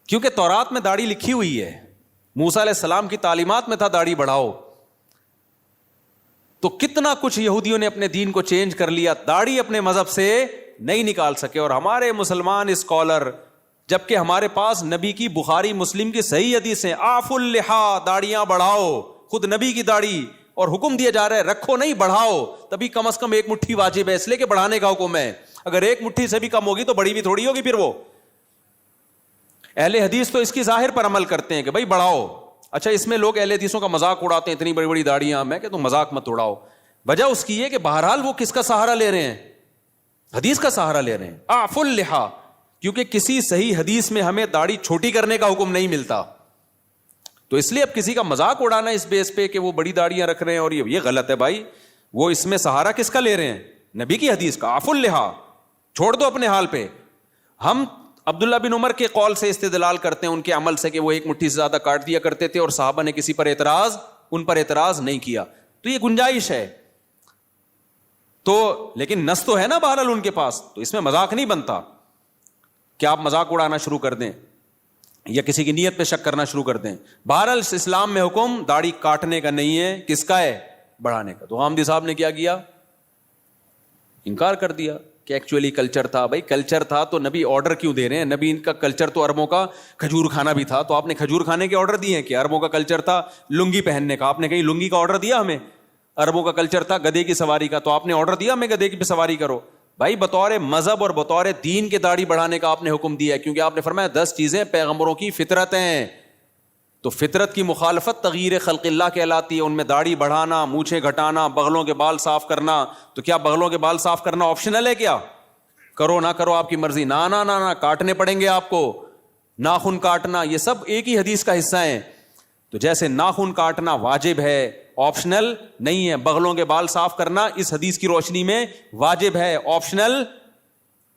کیونکہ تورات میں داڑھی لکھی ہوئی ہے. موسیٰ علیہ السلام کی تعلیمات میں تھا داڑھی بڑھاؤ. تو کتنا کچھ یہودیوں نے اپنے دین کو چینج کر لیا، داڑھی اپنے مذہب سے نہیں نکال سکے. اور ہمارے مسلمان اسکالر، جبکہ ہمارے پاس نبی کی بخاری مسلم کی صحیح حدیثیں، آف اللحا، داڑیاں بڑھاؤ. خود نبی کی داڑھی اور حکم دیا جا رہا ہے رکھو نہیں بڑھاؤ. تبھی کم از کم ایک مٹھی واجب ہے، اس لیے کہ بڑھانے کا حکم ہے. اگر ایک مٹھی سے بھی کم ہوگی تو بڑی بھی تھوڑی ہوگی. پھر وہ اہل حدیث تو اس کی ظاہر پر عمل کرتے ہیں کہ بھائی بڑھاؤ. اچھا اس میں لوگ اہل حدیثوں کا مذاق اڑاتے ہیں، اتنی بڑی بڑی داڑیاں. میں کہ تم مذاق مت اڑاؤ. وجہ اس کی ہے کہ بہرحال وہ کس کا سہارا لے رہے ہیں؟ حدیث کا سہارا لے رہے ہیں. آف اللحا، کیونکہ کسی صحیح حدیث میں ہمیں داڑھی چھوٹی کرنے کا حکم نہیں ملتا. تو اس لیے اب کسی کا مذاق اڑانا اس بیس پہ کہ وہ بڑی داڑیاں رکھ رہے ہیں اور یہ غلط ہے بھائی. وہ اس میں سہارا کس کا لے رہے ہیں؟ نبی کی حدیث کا. آف اللحا، چھوڑ دو اپنے حال پہ. ہم عبداللہ بن عمر کے قول سے استدلال کرتے ہیں، ان کے عمل سے، کہ وہ ایک مٹھی سے زیادہ کاٹ دیا کرتے تھے اور صحابہ نے کسی پر ان پر اعتراض نہیں کیا. تو یہ گنجائش ہے. تو لیکن نص تو ہے نا بہرحال ان کے پاس. تو اس میں مذاق نہیں بنتا کہ آپ مذاق اڑانا شروع کر دیں یا کسی کی نیت پہ شک کرنا شروع کر دیں. بہرحال اسلام میں حکم داڑھی کاٹنے کا نہیں ہے، کس کا ہے؟ بڑھانے کا. تو حامدی صاحب نے کیا کیا؟ انکار کر دیا کہ ایکچولی کلچر تھا. بھائی کلچر تھا تو نبی آرڈر کیوں دے رہے ہیں؟ نبی ان کا کلچر تو عربوں کا کھجور کھانا بھی تھا، تو آپ نے کھجور کھانے کے آرڈر دیے ہیں؟ کہ عربوں کا کلچر تھا لنگی پہننے کا، آپ نے کہیں لنگی کا آرڈر دیا ہمیں؟ عربوں کا کلچر تھا گدھے کی سواری کا، تو آپ نے آرڈر دیا ہمیں گدھے کی سواری کرو؟ بھائی بطور مذہب اور بطور دین کے داڑھی بڑھانے کا آپ نے حکم دیا ہے، کیونکہ آپ نے فرمایا 10 چیزیں پیغمبروں کی فطرت ہیں. تو فطرت کی مخالفت تغییر خلق اللہ کہلاتی ہے. ان میں داڑھی بڑھانا، مونچھیں گھٹانا، بغلوں کے بال صاف کرنا. تو کیا بغلوں کے بال صاف کرنا آپشنل ہے؟ کیا کرو نہ کرو آپ کی مرضی؟ نہ کاٹنے پڑیں گے آپ کو. ناخن کاٹنا، یہ سب ایک ہی حدیث کا حصہ ہیں. تو جیسے ناخن کاٹنا واجب ہے، آپشنل نہیں ہے. بغلوں کے بال صاف کرنا اس حدیث کی روشنی میں واجب ہے، آپشنل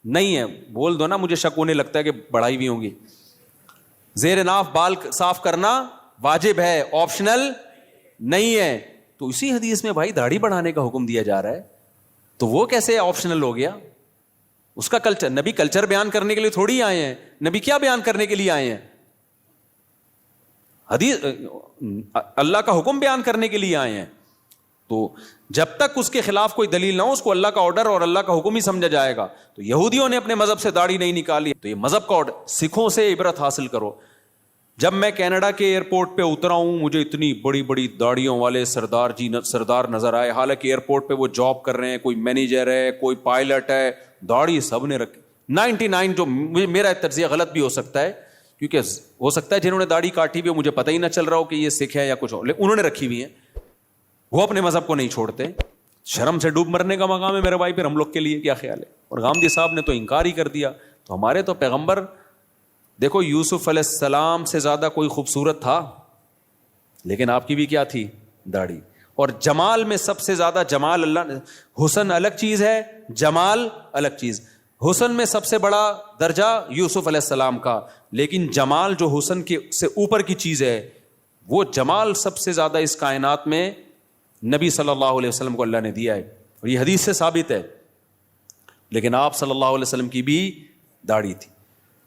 نہیں ہے. بول دو نا، مجھے شک ہونے لگتا ہے کہ بڑھائی بھی ہوں گی. زیر ناف بال صاف کرنا واجب ہے، آپشنل نہیں ہے. تو اسی حدیث میں بھائی داڑھی بڑھانے کا حکم دیا جا رہا ہے، تو وہ کیسے آپشنل ہو گیا؟ اس کا کلچر، نبی کلچر بیان کرنے کے لیے تھوڑی آئے ہیں. نبی کیا بیان کرنے کے لیے آئے ہیں؟ حدیث، اللہ کا حکم بیان کرنے کے لیے آئے ہیں. تو جب تک اس کے خلاف کوئی دلیل نہ ہو اس کو اللہ کا آرڈر اور اللہ کا حکم ہی سمجھا جائے گا. تو یہودیوں نے اپنے مذہب سے داڑھی نہیں نکالی، تو یہ مذہب کا آرڈر. سکھوں سے عبرت حاصل کرو. جب میں کینیڈا کے ایئرپورٹ پہ اترا ہوں مجھے اتنی بڑی بڑی داڑھیوں والے سردار نظر آئے، حالانکہ ایئرپورٹ پہ وہ جاب کر رہے ہیں، کوئی مینیجر ہے، کوئی پائلٹ ہے، داڑھی سب نے رکھی 99 جو میرا تجزیہ غلط بھی ہو سکتا ہے، کیونکہ ہو سکتا ہے جنہوں نے داڑھی کاٹی ہوئی مجھے پتہ ہی نہ چل رہا ہو کہ یہ سکھ ہے یا کچھ اور، لیکن انہوں نے رکھی ہوئی ہیں، وہ اپنے مذہب کو نہیں چھوڑتے. شرم سے ڈوب مرنے کا مقام ہے میرے بھائی، پھر ہم لوگ کے لیے کیا خیال ہے؟ اور غامدی صاحب نے تو انکار ہی کر دیا. تو ہمارے تو پیغمبر دیکھو یوسف علیہ السلام سے زیادہ کوئی خوبصورت تھا، لیکن آپ کی بھی کیا تھی؟ داڑھی. اور جمال میں سب سے زیادہ جمال اللہ نے، حسن الگ چیز ہے، جمال الگ چیز. حسن میں سب سے بڑا درجہ یوسف علیہ السلام کا، لیکن جمال جو حسن کے سے اوپر کی چیز ہے، وہ جمال سب سے زیادہ اس کائنات میں نبی صلی اللہ علیہ وسلم کو اللہ نے دیا ہے، اور یہ حدیث سے ثابت ہے. لیکن آپ صلی اللہ علیہ وسلم کی بھی داڑھی تھی.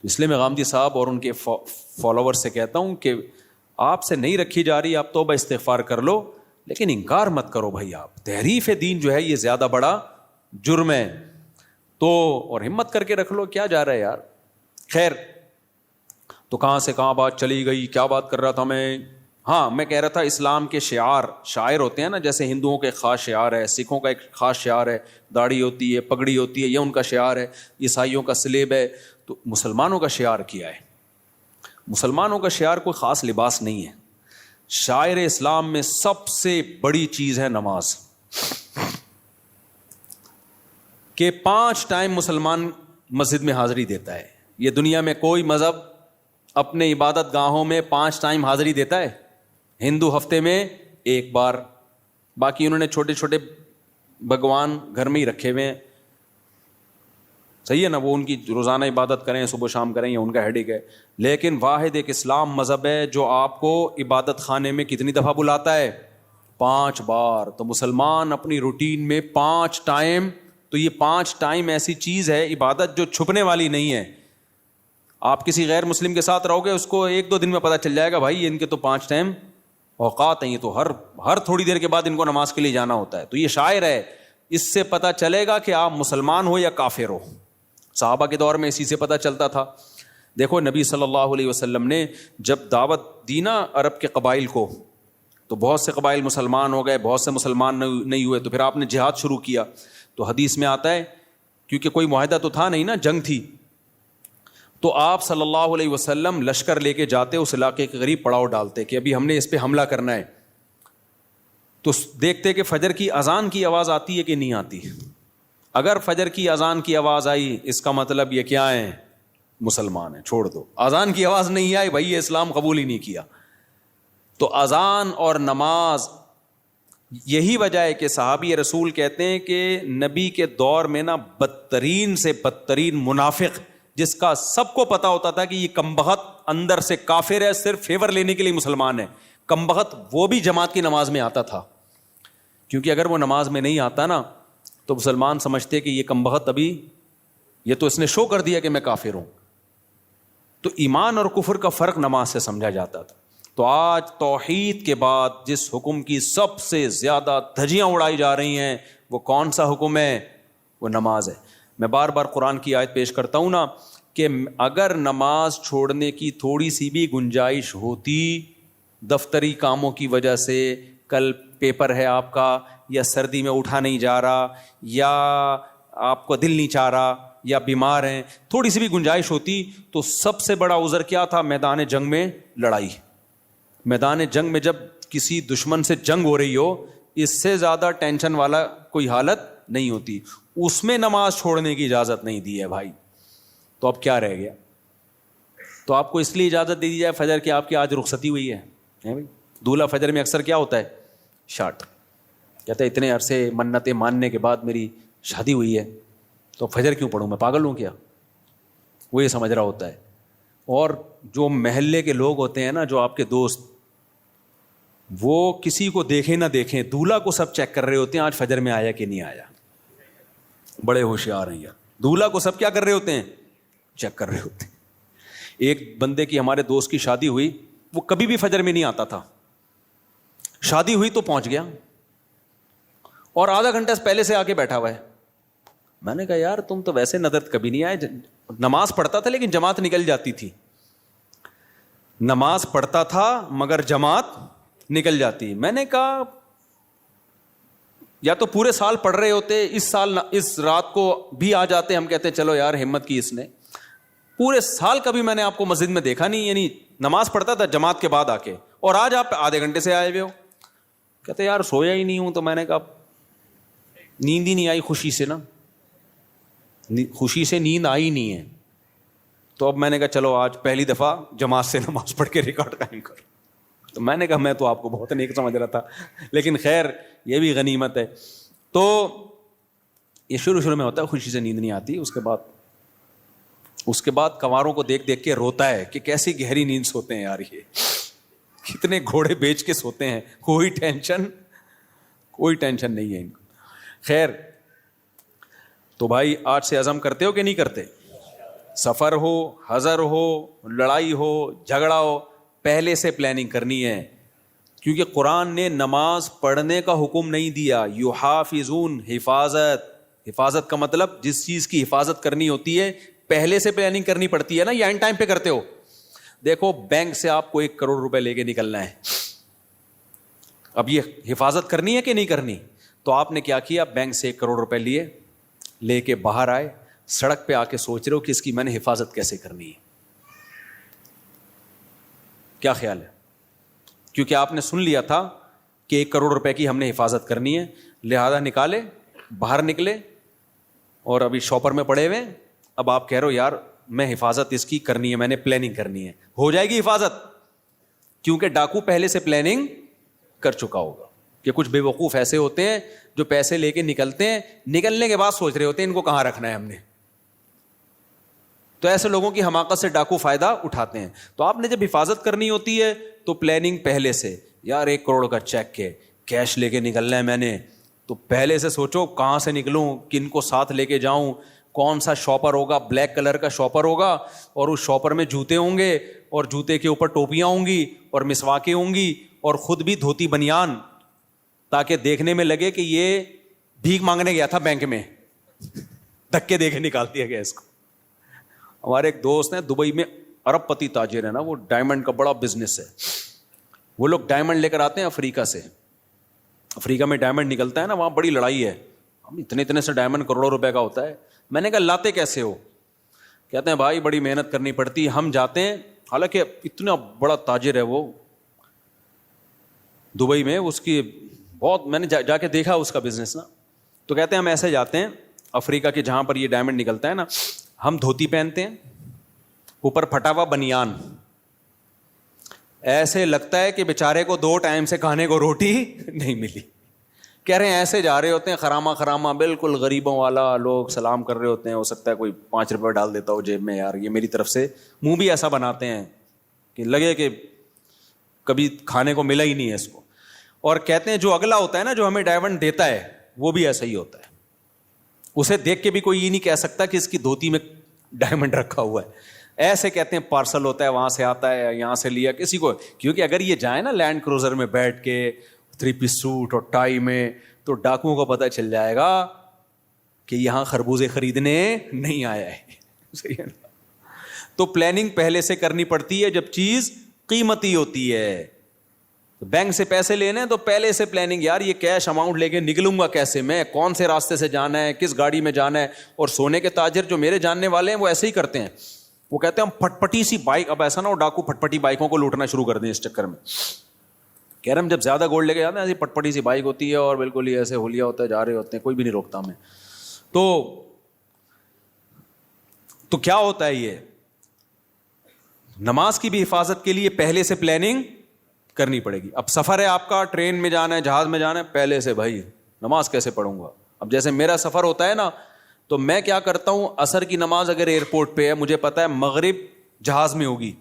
اس لیے میں غامدی صاحب اور ان کے فالوور سے کہتا ہوں کہ آپ سے نہیں رکھی جا رہی، آپ توبہ استغفار کر لو، لیکن انکار مت کرو بھائی. آپ تحریف دین جو ہے یہ زیادہ بڑا جرم ہے، تو اور ہمت کر کے رکھ لو. کیا جا رہا ہے یار؟ خیر، تو کہاں سے کہاں بات چلی گئی، کیا بات کر رہا تھا میں؟ ہاں، میں کہہ رہا تھا اسلام کے شعائر ہوتے ہیں نا، جیسے ہندوؤں کا ایک خاص شعار ہے، سکھوں کا ایک خاص شعار ہے، داڑھی ہوتی ہے، پگڑی ہوتی ہے، یہ ان کا شعار ہے. عیسائیوں کا سلیب ہے. تو مسلمانوں کا شعار کیا ہے؟ مسلمانوں کا شعار کوئی خاص لباس نہیں ہے. شاعر اسلام میں سب سے بڑی چیز ہے نماز، کہ 5 ٹائم مسلمان مسجد میں حاضری دیتا ہے. یہ دنیا میں کوئی مذہب اپنے عبادت گاہوں میں 5 ٹائم حاضری دیتا ہے؟ ہندو ہفتے میں 1 بار، باقی انہوں نے چھوٹے چھوٹے بھگوان گھر میں ہی رکھے ہوئے ہیں. صحیح ہے نا، وہ ان کی روزانہ عبادت کریں، صبح شام کریں، یہ ان کا ہیڈک ہے. لیکن واحد ایک اسلام مذہب ہے جو آپ کو عبادت خانے میں کتنی دفعہ بلاتا ہے؟ 5 بار. تو مسلمان اپنی روٹین میں 5 ٹائم، تو یہ 5 ٹائم ایسی چیز ہے عبادت جو چھپنے والی نہیں ہے. آپ کسی غیر مسلم کے ساتھ رہو گے، اس کو 1-2 دن میں پتہ چل جائے گا بھائی ان کے تو 5 ٹائم اوقات ہیں، یہ تو ہر تھوڑی دیر کے بعد ان کو نماز کے لیے جانا ہوتا ہے. تو یہ شاعر ہے، اس سے پتہ چلے گا کہ آپ مسلمان ہو یا کافر ہو. صحابہ کے دور میں اسی سے پتہ چلتا تھا. دیکھو نبی صلی اللہ علیہ وسلم نے جب دعوت دی نا عرب کے قبائل کو، تو بہت سے قبائل مسلمان ہو گئے، بہت سے مسلمان نہیں ہوئے. تو پھر آپ نے جہاد شروع کیا. تو حدیث میں آتا ہے، کیونکہ کوئی معاہدہ تو تھا نہیں نا، جنگ تھی، تو آپ صلی اللہ علیہ وسلم لشکر لے کے جاتے، اس علاقے کے قریب پڑاؤ ڈالتے کہ ابھی ہم نے اس پہ حملہ کرنا ہے. تو دیکھتے کہ فجر کی اذان کی آواز آتی ہے کہ نہیں آتی. اگر فجر کی اذان کی آواز آئی، اس کا مطلب یہ کیا ہے؟ مسلمان ہیں، چھوڑ دو. اذان کی آواز نہیں آئی، بھائی یہ اسلام قبول ہی نہیں کیا. تو اذان اور نماز، یہی وجہ ہے کہ صحابی رسول کہتے ہیں کہ نبی کے دور میں نا بدترین سے بدترین منافق، جس کا سب کو پتا ہوتا تھا کہ یہ کمبخت اندر سے کافر ہے، صرف فیور لینے کے لیے مسلمان ہے، کمبخت، وہ بھی جماعت کی نماز میں آتا تھا. کیونکہ اگر وہ نماز میں نہیں آتا نا تو مسلمان سمجھتے کہ یہ کمبخت ابھی، یہ تو اس نے شو کر دیا کہ میں کافر ہوں. تو ایمان اور کفر کا فرق نماز سے سمجھا جاتا تھا. تو آج توحید کے بعد جس حکم کی سب سے زیادہ دھجیاں اڑائی جا رہی ہیں، وہ کون سا حکم ہے؟ وہ نماز ہے. میں بار بار قرآن کی آیت پیش کرتا ہوں نا کہ اگر نماز چھوڑنے کی تھوڑی سی بھی گنجائش ہوتی، دفتری کاموں کی وجہ سے، کل پیپر ہے آپ کا، یا سردی میں اٹھا نہیں جا رہا، یا آپ کو دل نہیں چاہ رہا، یا بیمار ہیں، تھوڑی سی بھی گنجائش ہوتی، تو سب سے بڑا عذر کیا تھا؟ میدان جنگ میں لڑائی. میدان جنگ میں جب کسی دشمن سے جنگ ہو رہی ہو، اس سے زیادہ ٹینشن والا کوئی حالت نہیں ہوتی. اس میں نماز چھوڑنے کی اجازت نہیں دی ہے بھائی. تو اب کیا رہ گیا؟ تو آپ کو اس لیے اجازت دے دی جائے فجر کی آپ کی آج رخصتی ہوئی ہے بھائی. دولہا فجر میں اکثر کیا ہوتا ہے؟ شاٹ. کہتا ہے اتنے عرصے منتیں ماننے کے بعد میری شادی ہوئی ہے، تو فجر کیوں پڑھوں، میں پاگل ہوں کیا؟ وہ یہ سمجھ رہا ہوتا ہے. اور جو محلے کے لوگ ہوتے ہیں نا، جو آپ کے دوست، وہ کسی کو دیکھیں نہ دیکھیں، دولہا کو سب چیک کر رہے ہوتے ہیں آج فجر میں آیا کہ نہیں آیا. بڑے ہوشیار ہیں یار. دولہا کو سب کیا کر رہے ہوتے ہیں؟ چیک کر رہے ہوتے ہیں. ایک بندے کی، ہمارے دوست کی شادی ہوئی، وہ کبھی بھی فجر میں نہیں آتا تھا. شادی ہوئی تو پہنچ گیا، اور آدھا گھنٹہ پہلے سے آ کے بیٹھا ہوا ہے. میں نے کہا یار تم تو ویسے نظر کبھی نہیں آئے. نماز پڑھتا تھا لیکن جماعت نکل جاتی تھی. نماز پڑھتا تھا مگر جماعت نکل جاتی. میں نے کہا یا تو پورے سال پڑھ رہے ہوتے, اس سال اس رات کو بھی آ جاتے, ہم کہتے چلو یار ہمت کی اس نے. پورے سال کبھی میں نے آپ کو مسجد میں دیکھا نہیں, یعنی نماز پڑھتا تھا جماعت کے بعد آ کے, اور آج آپ آدھے گھنٹے سے آئے ہوئے ہو. کہتے یار سویا ہی نہیں ہوں. تو میں نے کہا نیند ہی نہیں آئی خوشی سے نا, خوشی سے نیند آئی نہیں ہے. تو اب میں نے کہا چلو آج پہلی دفعہ جماعت سے نماز پڑھ کے ریکارڈ قائم کرو. تو میں نے کہا میں تو آپ کو بہت نیک سمجھ رہا تھا, لیکن خیر یہ بھی غنیمت ہے. تو یہ شروع میں ہوتا ہے, خوشی سے نیند نہیں آتی. اس کے بعد کنواروں کو دیکھ دیکھ کے روتا ہے کہ کیسی گہری نیند سوتے ہیں یار, یہ کتنے گھوڑے بیچ کے سوتے ہیں, کوئی ٹینشن نہیں ہے ان کو. خیر تو بھائی آج سے عزم کرتے ہو کہ نہیں کرتے؟ سفر ہو, حضر ہو, لڑائی ہو, جھگڑا ہو, پہلے سے پلاننگ کرنی ہے. کیونکہ قرآن نے نماز پڑھنے کا حکم نہیں دیا. یحافظون, حفاظت کا مطلب جس چیز کی حفاظت کرنی ہوتی ہے پہلے سے پلاننگ کرنی پڑتی ہے نا, یا اینڈ ٹائم پہ کرتے ہو. دیکھو بینک سے آپ کو 1 کروڑ روپے لے کے نکلنا ہے, اب یہ حفاظت کرنی ہے کہ نہیں کرنی؟ تو آپ نے کیا کیا, بینک سے 1 کروڑ روپے لیے, لے کے باہر آئے, سڑک پہ آ کے سوچ رہے ہو کہ اس کی میں نے حفاظت کیسے کرنی ہے. کیا خیال ہے؟ کیونکہ آپ نے سن لیا تھا کہ 1 کروڑ روپے کی ہم نے حفاظت کرنی ہے, لہذا نکالے, باہر نکلے, اور ابھی شاپر میں پڑے ہوئے. اب آپ کہہ رہے ہو یار میں حفاظت اس کی کرنی ہے, میں نے پلاننگ کرنی ہے. ہو جائے گی حفاظت, کیونکہ ڈاکو پہلے سے پلاننگ کر چکا ہوگا. کہ کچھ بے وقوف ایسے ہوتے ہیں جو پیسے لے کے نکلتے ہیں, نکلنے کے بعد سوچ رہے ہوتے ہیں ان کو کہاں رکھنا ہے ہم نے. تو ایسے لوگوں کی حماقت سے ڈاکو فائدہ اٹھاتے ہیں. تو آپ نے جب حفاظت کرنی ہوتی ہے تو پلاننگ پہلے سے, یار 1 کروڑ کا چیک کے کیش لے کے نکلنا ہے میں نے, تو پہلے سے سوچو کہاں سے نکلوں, کن کو ساتھ لے کے جاؤں, کون سا شاپر ہوگا, بلیک کلر کا شاپر ہوگا, اور اس شاپر میں جوتے ہوں گے, اور جوتے کے اوپر ٹوپیاں ہوں گی, اور مسواکیں ہوں گی, اور خود بھی دھوتی بنیان, تاکہ دیکھنے میں لگے کہ یہ بھیک مانگنے گیا تھا بینک میں, دھکے دے کے نکال دیا گیا اس کو. ہمارے ایک دوست ہیں دبئی میں, ارب پتی تاجر ہے نا, وہ ڈائمنڈ کا بڑا بزنس ہے. وہ لوگ ڈائمنڈ لے کر آتے ہیں افریقہ سے, افریقہ میں ڈائمنڈ نکلتا ہے نا, وہاں بڑی لڑائی ہے, اتنے سے ڈائمنڈ کروڑوں روپے کا ہوتا ہے. میں نے کہا لاتے کیسے ہو؟ کہتے ہیں بھائی بڑی محنت کرنی پڑتی ہے, ہم جاتے ہیں, حالانکہ اتنا بڑا تاجر ہے وہ دبئی میں, اس کی بہت, میں نے جا کے دیکھا اس کا بزنس نا. تو کہتے ہیں ہم ایسے جاتے ہیں افریقہ کے جہاں پر یہ ڈائمنڈ نکلتا ہے نا, ہم دھوتی پہنتے ہیں, اوپر پھٹا ہوا بنیان, ایسے لگتا ہے کہ بیچارے کو 2 ٹائم سے کھانے کو روٹی نہیں ملی. کہہ رہے ہیں ایسے جا رہے ہوتے ہیں خرامہ بالکل غریبوں والا, لوگ سلام کر رہے ہوتے ہیں, ہو سکتا ہے کوئی 5 روپے ڈال دیتا ہو جیب میں, یار یہ میری طرف سے, منہ بھی ایسا بناتے ہیں کہ لگے کہ کبھی کھانے کو ملا ہی نہیں ہے اس کو. اور کہتے ہیں جو اگلا ہوتا ہے نا, جو ہمیں ڈائمنڈ دیتا ہے, وہ بھی ایسا ہی ہوتا ہے. اسے دیکھ کے بھی کوئی یہ نہیں کہہ سکتا کہ اس کی دھوتی میں ڈائمنڈ رکھا ہوا ہے. ایسے کہتے ہیں پارسل ہوتا ہے, وہاں سے آتا ہے, یہاں سے لیا کسی کو. کیونکہ اگر یہ جائیں نا لینڈ کروزر میں بیٹھ کے 3 پیس سوٹ اور ٹائی میں, تو ڈاکوؤں کو پتہ چل جائے گا کہ یہاں خربوزے خریدنے نہیں آیا ہے. صحیح ہے نا؟ تو پلاننگ پہلے سے کرنی پڑتی ہے جب چیز قیمتی ہوتی ہے. بینک سے پیسے لینے تو پہلے سے پلاننگ, یار یہ کیش اماؤنٹ لے کے نکلوں گا کیسے, میں کون سے راستے سے جانا ہے, کس گاڑی میں جانا ہے. اور سونے کے تاجر جو میرے جاننے والے ہیں وہ ایسے ہی کرتے ہیں, وہ کہتے ہیں ہم پھٹپٹی سی بائک, اب ایسا نہ ہو ڈاکو پھٹپٹی بائکوں کو لوٹنا شروع کر دیں اس چکر میں. کہہ رہے ہم جب زیادہ گولڈ لے کے جاتے ہیں ایسی پٹپٹی سی بائک ہوتی ہے, اور بالکل ہی ایسے ہولیا ہوتا ہے, جا رہے ہوتے ہیں, کوئی بھی نہیں روکتا ہمیں. تو کیا ہوتا ہے, یہ نماز کی بھی حفاظت کے لیے پہلے سے پلاننگ کرنی پڑے گی. اب سفر ہے آپ کا, ٹرین میں جانا ہے, جہاز میں جانا ہے, پہلے سے بھائی نماز کیسے پڑھوں گا. اب جیسے میرا سفر ہوتا ہے نا, تو میں کیا کرتا ہوں, عصر کی نماز اگر ایئرپورٹ پہ ہے, مجھے پتا ہے مغرب جہاز میں ہوگی,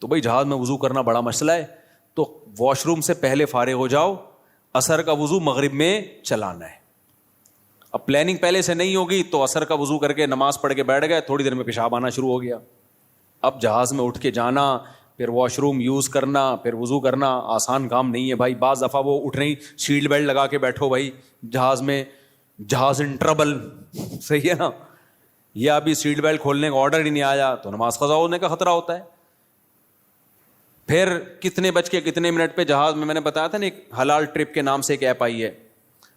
تو بھائی جہاز میں وضو کرنا بڑا مسئلہ ہے, تو واش روم سے پہلے فارغ ہو جاؤ, عصر کا وضو مغرب میں چلانا ہے. اب پلاننگ پہلے سے نہیں ہوگی تو عصر کا وضو کر کے نماز پڑھ کے بیٹھ گئے, تھوڑی دیر میں پیشاب آنا شروع ہو گیا. اب جہاز میں اٹھ کے جانا, پھر واش روم یوز کرنا, پھر وضو کرنا, آسان کام نہیں ہے بھائی. بعض دفعہ وہ اٹھ رہی, سیٹ بیلٹ لگا کے بیٹھو بھائی جہاز میں, جہاز ان ٹربل. صحیح ہے نا, یا ابھی سیٹ بیلٹ کھولنے کا آرڈر ہی نہیں آیا تو نماز قضا ہونے کا خطرہ ہوتا ہے. پھر کتنے بج کے کتنے منٹ پہ جہاز میں نے بتایا تھا نا ایک حلال ٹرپ کے نام سے ایک ایپ آئی ہے.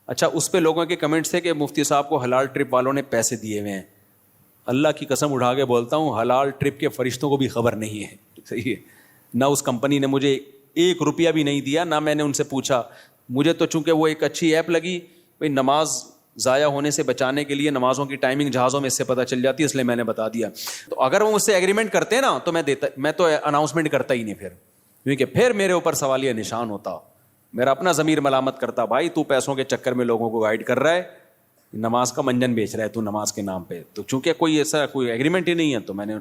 اچھا اس پہ لوگوں کے کمنٹس تھے کہ مفتی صاحب کو حلال ٹرپ والوں نے پیسے دیے ہوئے ہیں. اللہ کی قسم اٹھا کے بولتا ہوں حلال ٹرپ کے فرشتوں کو بھی خبر نہیں ہے. صحیح ہے, نہ اس کمپنی نے مجھے 1 روپیہ بھی نہیں دیا, نہ میں نے ان سے پوچھا. مجھے تو چونکہ وہ ایک اچھی ایپ لگی, بھائی نماز ضائع ہونے سے بچانے کے لیے نمازوں کی ٹائمنگ جہازوں میں اس سے پتہ چل جاتی ہے, اس لیے میں نے بتا دیا. تو اگر وہ مجھ سے ایگریمنٹ کرتے نا تو میں تو اناؤنسمنٹ کرتا ہی نہیں پھر, کیونکہ پھر میرے اوپر سوالیہ نشان ہوتا, میرا اپنا ضمیر ملامت کرتا, بھائی تو پیسوں کے چکر میں لوگوں کو گائیڈ کر رہا ہے, نماز کا منجن بیچ رہا ہے تو نماز کے نام پہ. تو چونکہ کوئی ایسا کوئی ایگریمنٹ ہی نہیں ہے تو میں نے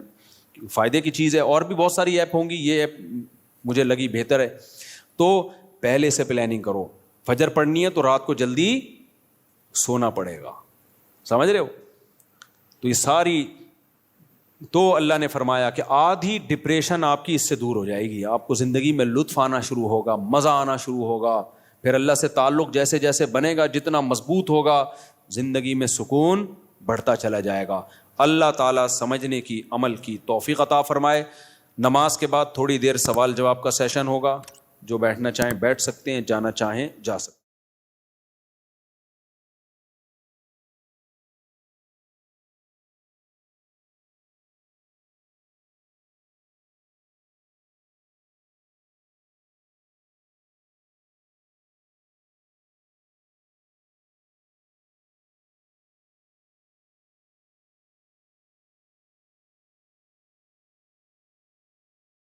فائدے کی چیز ہے. اور بھی بہت ساری ایپ ہوں گی, یہ ایپ مجھے لگی بہتر ہے. تو پہلے سے پلاننگ کرو. فجر پڑھنی ہے تو رات کو جلدی سونا پڑے گا, سمجھ رہے ہو. تو یہ ساری, تو اللہ نے فرمایا کہ آدھی ڈپریشن آپ کی اس سے دور ہو جائے گی, آپ کو زندگی میں لطف آنا شروع ہوگا, مزہ آنا شروع ہوگا. پھر اللہ سے تعلق جیسے جیسے بنے گا, جتنا مضبوط ہوگا, زندگی میں سکون بڑھتا چلا جائے گا. اللہ تعالیٰ سمجھنے کی, عمل کی توفیق عطا فرمائے. نماز کے بعد تھوڑی دیر سوال جواب کا سیشن ہوگا, جو بیٹھنا چاہیں بیٹھ سکتے ہیں, جانا چاہیں جا سکتے ہیں.